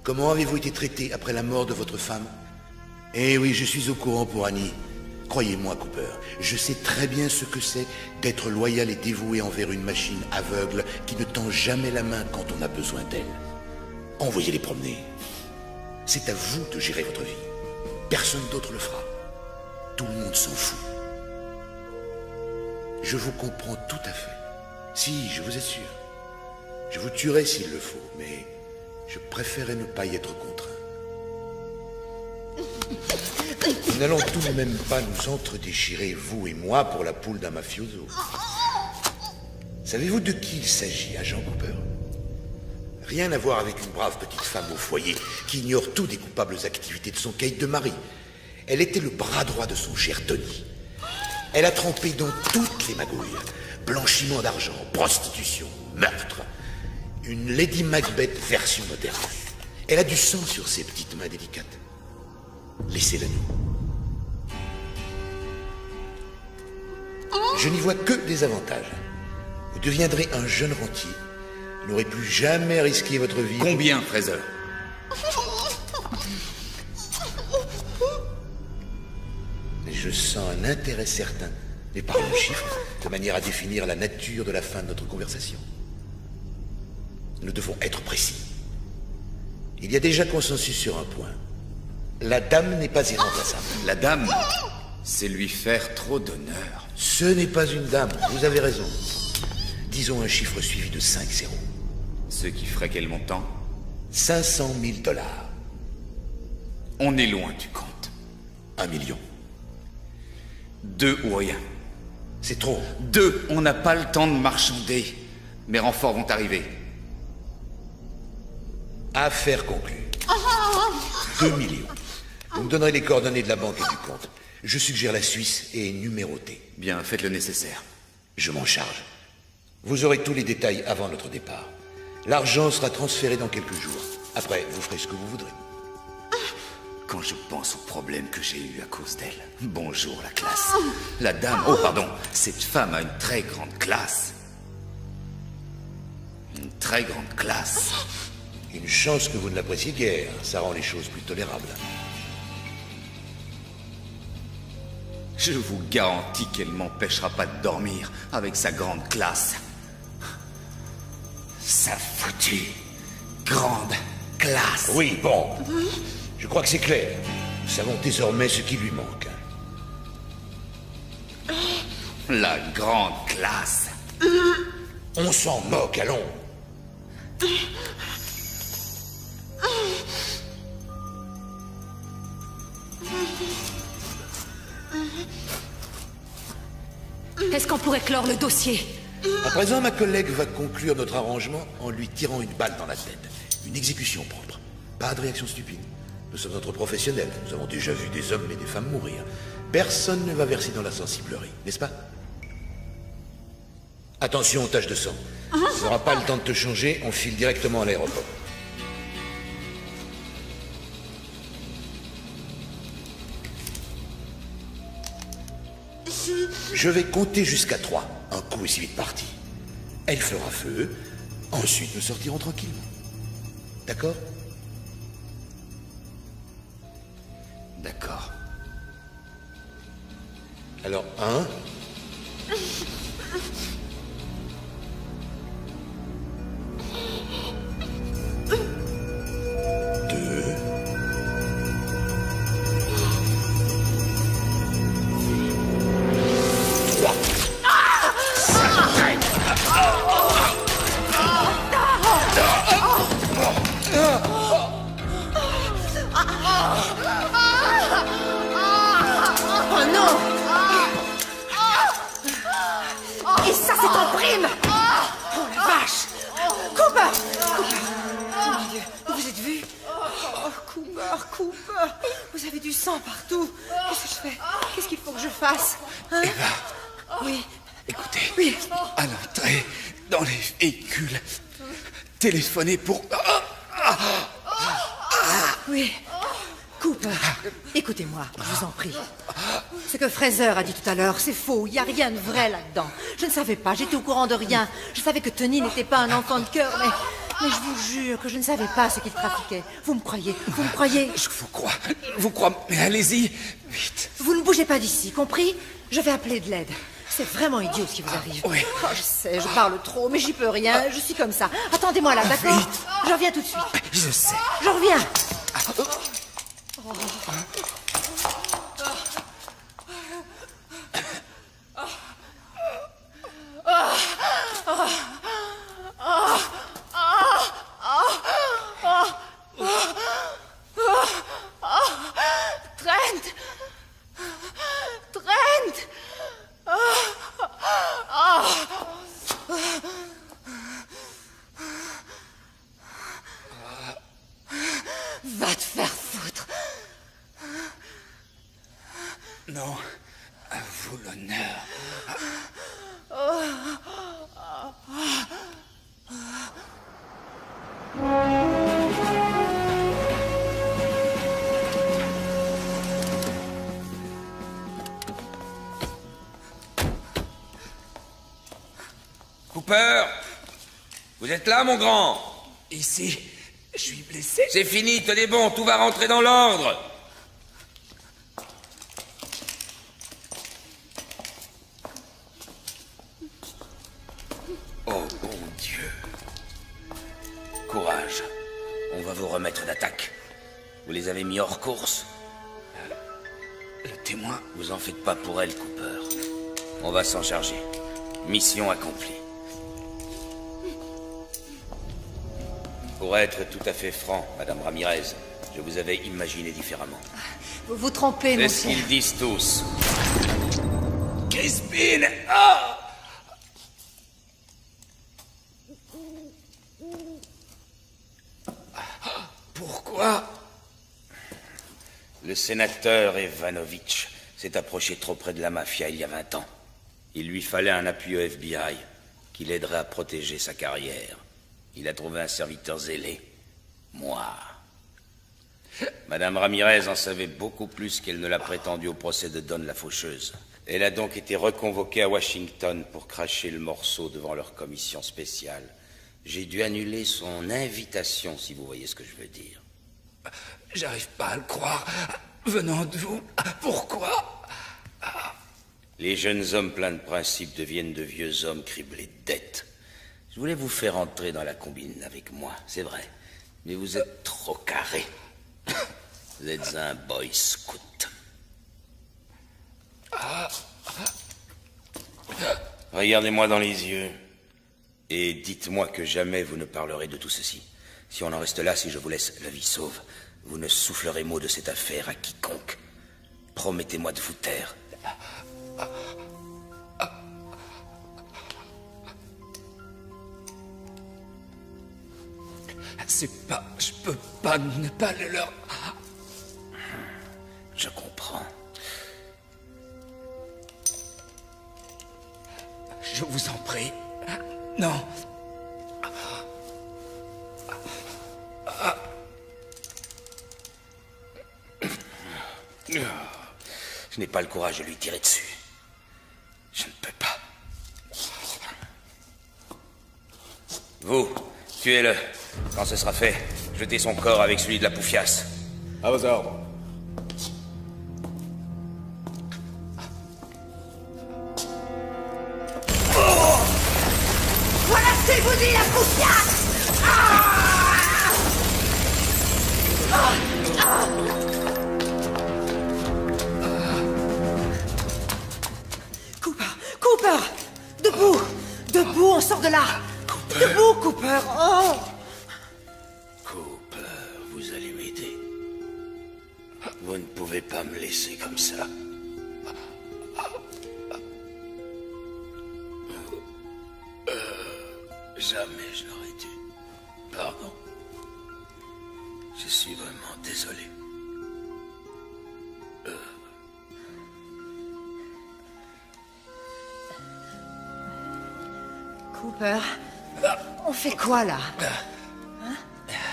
Speaker 15: Comment avez-vous été traité après la mort de votre femme? Eh oui, je suis au courant pour Annie. Croyez-moi, Cooper, je sais très bien ce que c'est d'être loyal et dévoué envers une machine aveugle qui ne tend jamais la main quand on a besoin d'elle. Envoyez-les promener. C'est à vous de gérer votre vie. Personne d'autre le fera. Tout le monde s'en fout. Je vous comprends tout à fait. Si, je vous assure. Je vous tuerai s'il le faut, mais je préférerais ne pas y être contraint. Nous n'allons tout de même pas nous entre-déchirer, vous et moi, pour la poule d'un mafioso. Savez-vous de qui il s'agit, agent Cooper? Rien à voir avec une brave petite femme au foyer qui ignore tout des coupables activités de son caïd de mari. Elle était le bras droit de son cher Tony. Elle a trempé dans toutes les magouilles. Blanchiment d'argent, prostitution, meurtre. Une Lady Macbeth version moderne. Elle a du sang sur ses petites mains délicates. Laissez-la nous. Je n'y vois que des avantages. Vous deviendrez un jeune rentier. Vous n'aurez plus jamais risqué votre vie.
Speaker 3: Combien, Fraser?
Speaker 15: Je sens un intérêt certain, mais parlons chiffres, de manière à définir la nature de la fin de notre conversation. Nous devons être précis. Il y a déjà consensus sur un point. La dame n'est pas irremplaçable.
Speaker 3: La dame, c'est lui faire trop d'honneur.
Speaker 15: Ce n'est pas une dame, vous avez raison. Disons un chiffre suivi de 5 zéros.
Speaker 3: Ce qui ferait quel montant?
Speaker 15: 500 000 $.
Speaker 3: On est loin du compte.
Speaker 15: 1 million.
Speaker 3: 2 ou rien.
Speaker 15: C'est trop.
Speaker 3: 2, on n'a pas le temps de marchander. Mes renforts vont arriver.
Speaker 15: Affaire conclue. 2 millions. Vous me donnerez les coordonnées de la banque et du compte. Je suggère la Suisse et numérotée.
Speaker 3: Bien, faites le nécessaire.
Speaker 15: Je m'en charge. Vous aurez tous les détails avant notre départ. L'argent sera transféré dans quelques jours. Après, vous ferez ce que vous voudrez.
Speaker 3: Quand je pense aux problèmes que j'ai eus à cause d'elle. Bonjour, la classe. La dame... Oh, pardon. Cette femme a une très grande classe. Une très grande classe.
Speaker 15: Une chance que vous ne l'appréciez guère. Ça rend les choses plus tolérables.
Speaker 3: Je vous garantis qu'elle m'empêchera pas de dormir avec sa grande classe. Sa foutue grande classe.
Speaker 15: Oui, bon. Je crois que c'est clair. Nous savons désormais ce qui lui manque.
Speaker 3: La grande classe.
Speaker 15: On s'en moque, allons.
Speaker 14: Est-ce qu'on pourrait clore le dossier?
Speaker 15: À présent, ma collègue va conclure notre arrangement en lui tirant une balle dans la tête. Une exécution propre. Pas de réaction stupide. Nous sommes entre professionnels. Nous avons déjà vu des hommes et des femmes mourir. Personne ne va verser dans la sensiblerie, n'est-ce pas? Attention aux taches de sang. Tu n'auras pas le temps de te changer, on file directement à l'aéroport. Je vais compter jusqu'à 3. Un coup est si vite parti. Elle fera feu. Ensuite, nous sortirons tranquillement. D'accord?
Speaker 3: D'accord.
Speaker 15: Alors, 1...
Speaker 14: Cooper! Oh mon Dieu, vous vous êtes vu? Oh, Cooper! Vous avez du sang partout. Qu'est-ce que je fais? Qu'est-ce qu'il faut que je fasse? Hein?
Speaker 3: Eva,
Speaker 14: Oui.
Speaker 3: écoutez,
Speaker 14: Oui.
Speaker 3: à l'entrée, dans les véhicules, téléphonez pour...
Speaker 14: Oui. Cooper, écoutez-moi, je vous en prie. Ce que Fraser a dit tout à l'heure, c'est faux. Il n'y a rien de vrai là-dedans. Je ne savais pas, j'étais au courant de rien. Je savais que Tony n'était pas un enfant de cœur, mais je vous jure que je ne savais pas ce qu'il trafiquait. Vous me croyez? Vous me croyez?
Speaker 3: Je vous crois, mais allez-y, vite.
Speaker 14: Vous ne bougez pas d'ici, compris? Je vais appeler de l'aide. C'est vraiment idiot ce qui vous arrive.
Speaker 3: Oui.
Speaker 14: Oh, je sais, je parle trop, mais j'y peux rien. Je suis comme ça. Attendez-moi là, d'accord?
Speaker 3: Vite.
Speaker 14: Je reviens tout de suite.
Speaker 3: Je sais.
Speaker 14: Je reviens. Va te faire foutre.
Speaker 3: Non, à vous l'honneur.
Speaker 18: Cooper! Vous êtes là, mon grand?
Speaker 3: Ici, je suis blessé.
Speaker 18: C'est fini, tenez bon, tout va rentrer dans l'ordre. Oh, bon Dieu. Courage. On va vous remettre d'attaque. Vous les avez mis hors course?
Speaker 3: Le témoin...
Speaker 18: Vous en faites pas pour elle, Cooper. On va s'en charger. Mission accomplie. Pour être tout à fait franc, Madame Ramirez, je vous avais imaginé différemment.
Speaker 14: Vous vous trompez, mon
Speaker 18: C'est ce
Speaker 14: cher.
Speaker 18: qu'ils disent tous.
Speaker 3: Crispin! Ah! Pourquoi?
Speaker 18: Le sénateur Evanovitch s'est approché trop près de la mafia il y a 20 ans. Il lui fallait un appui au FBI qui l'aiderait à protéger sa carrière. Il a trouvé un serviteur zélé. Moi. Madame Ramirez en savait beaucoup plus qu'elle ne l'a prétendu au procès de Dawn la faucheuse. Elle a donc été reconvoquée à Washington pour cracher le morceau devant leur commission spéciale. J'ai dû annuler son invitation, si vous voyez ce que je veux dire.
Speaker 3: J'arrive pas à le croire. Venant de vous, pourquoi?
Speaker 18: Les jeunes hommes pleins de principes deviennent de vieux hommes criblés de dettes. Je voulais vous faire entrer dans la combine avec moi, c'est vrai. Mais vous êtes trop carré. Vous êtes un boy scout. Regardez-moi dans les yeux. Et dites-moi que jamais vous ne parlerez de tout ceci. Si on en reste là, si je vous laisse la vie sauve, vous ne soufflerez mot de cette affaire à quiconque. Promettez-moi de vous taire.
Speaker 3: C'est pas... Je peux pas ne pas le leur...
Speaker 18: Je comprends.
Speaker 3: Je vous en prie. Non.
Speaker 18: Je n'ai pas le courage de lui tirer dessus. Je ne peux pas. Vous, tuez-le. Quand ce sera fait, jetez son corps avec celui de la poufiasse.
Speaker 12: À vos ordres.
Speaker 14: Voilà ce que vous dit la poufiasse! Cooper! Debout! Debout, on sort de là! Debout, Cooper! Oh!
Speaker 18: Cooper, vous allez m'aider. Vous ne pouvez pas me laisser comme ça. Jamais je n'aurais dû. Pardon. Je suis vraiment désolé.
Speaker 14: Cooper, on fait quoi là?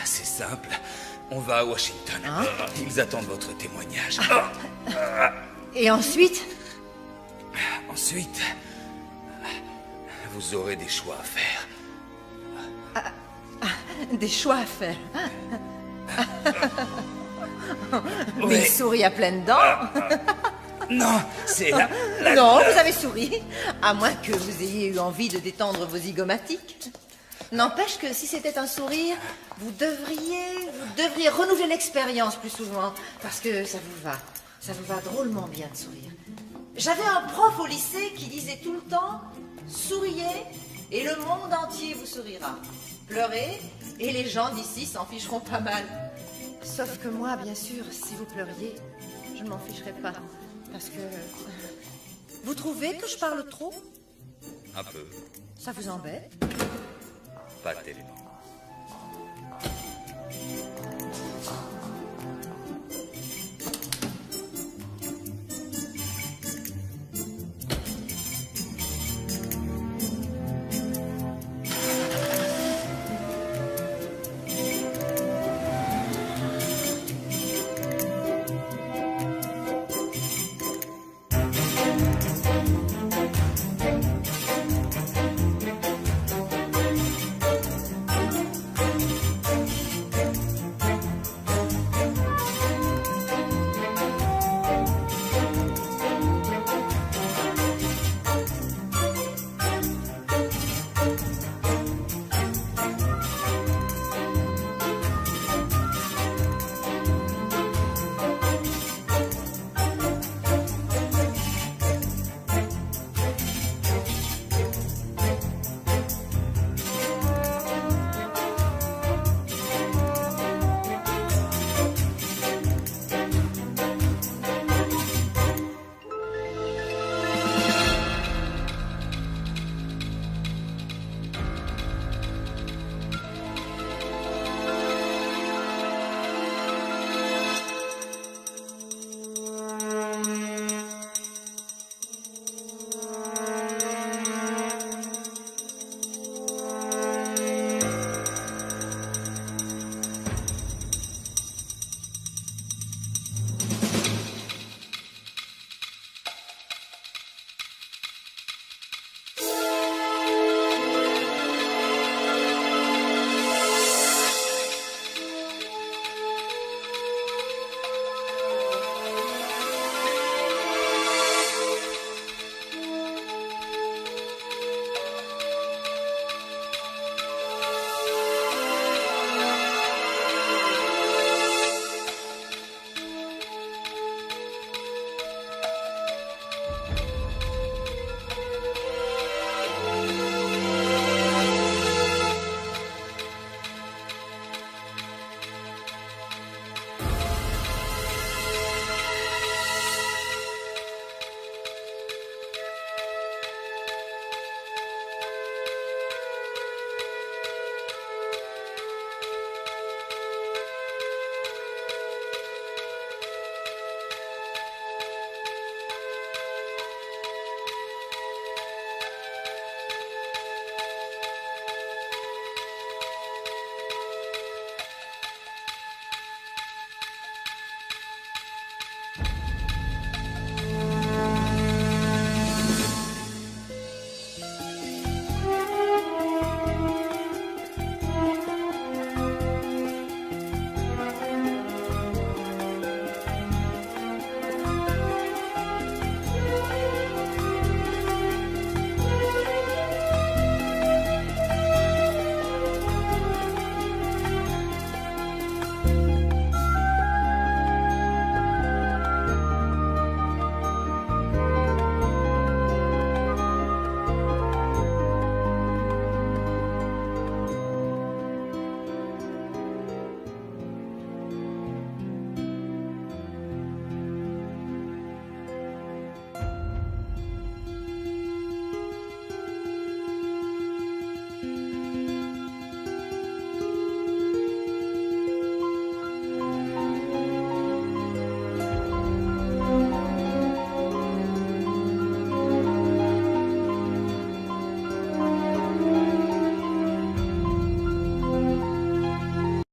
Speaker 3: C'est simple. On va à Washington. Ils attendent votre témoignage.
Speaker 14: Et ensuite?
Speaker 3: Ensuite, vous aurez des choix à faire.
Speaker 14: Des choix à faire. Des souris à pleines dents?
Speaker 3: Non, c'est la...
Speaker 14: Non, vous avez souri. À moins que vous ayez eu envie de détendre vos zygomatiques. N'empêche que si c'était un sourire, vous devriez renouveler l'expérience plus souvent. Parce que ça vous va drôlement bien de sourire. J'avais un prof au lycée qui disait tout le temps « Souriez et le monde entier vous sourira. Pleurez et les gens d'ici s'en ficheront pas mal. » Sauf que moi, bien sûr, si vous pleuriez, je ne m'en ficherais pas. Parce que... Vous trouvez que je parle trop?
Speaker 3: Un peu.
Speaker 14: Ça vous embête?
Speaker 3: Pas tellement.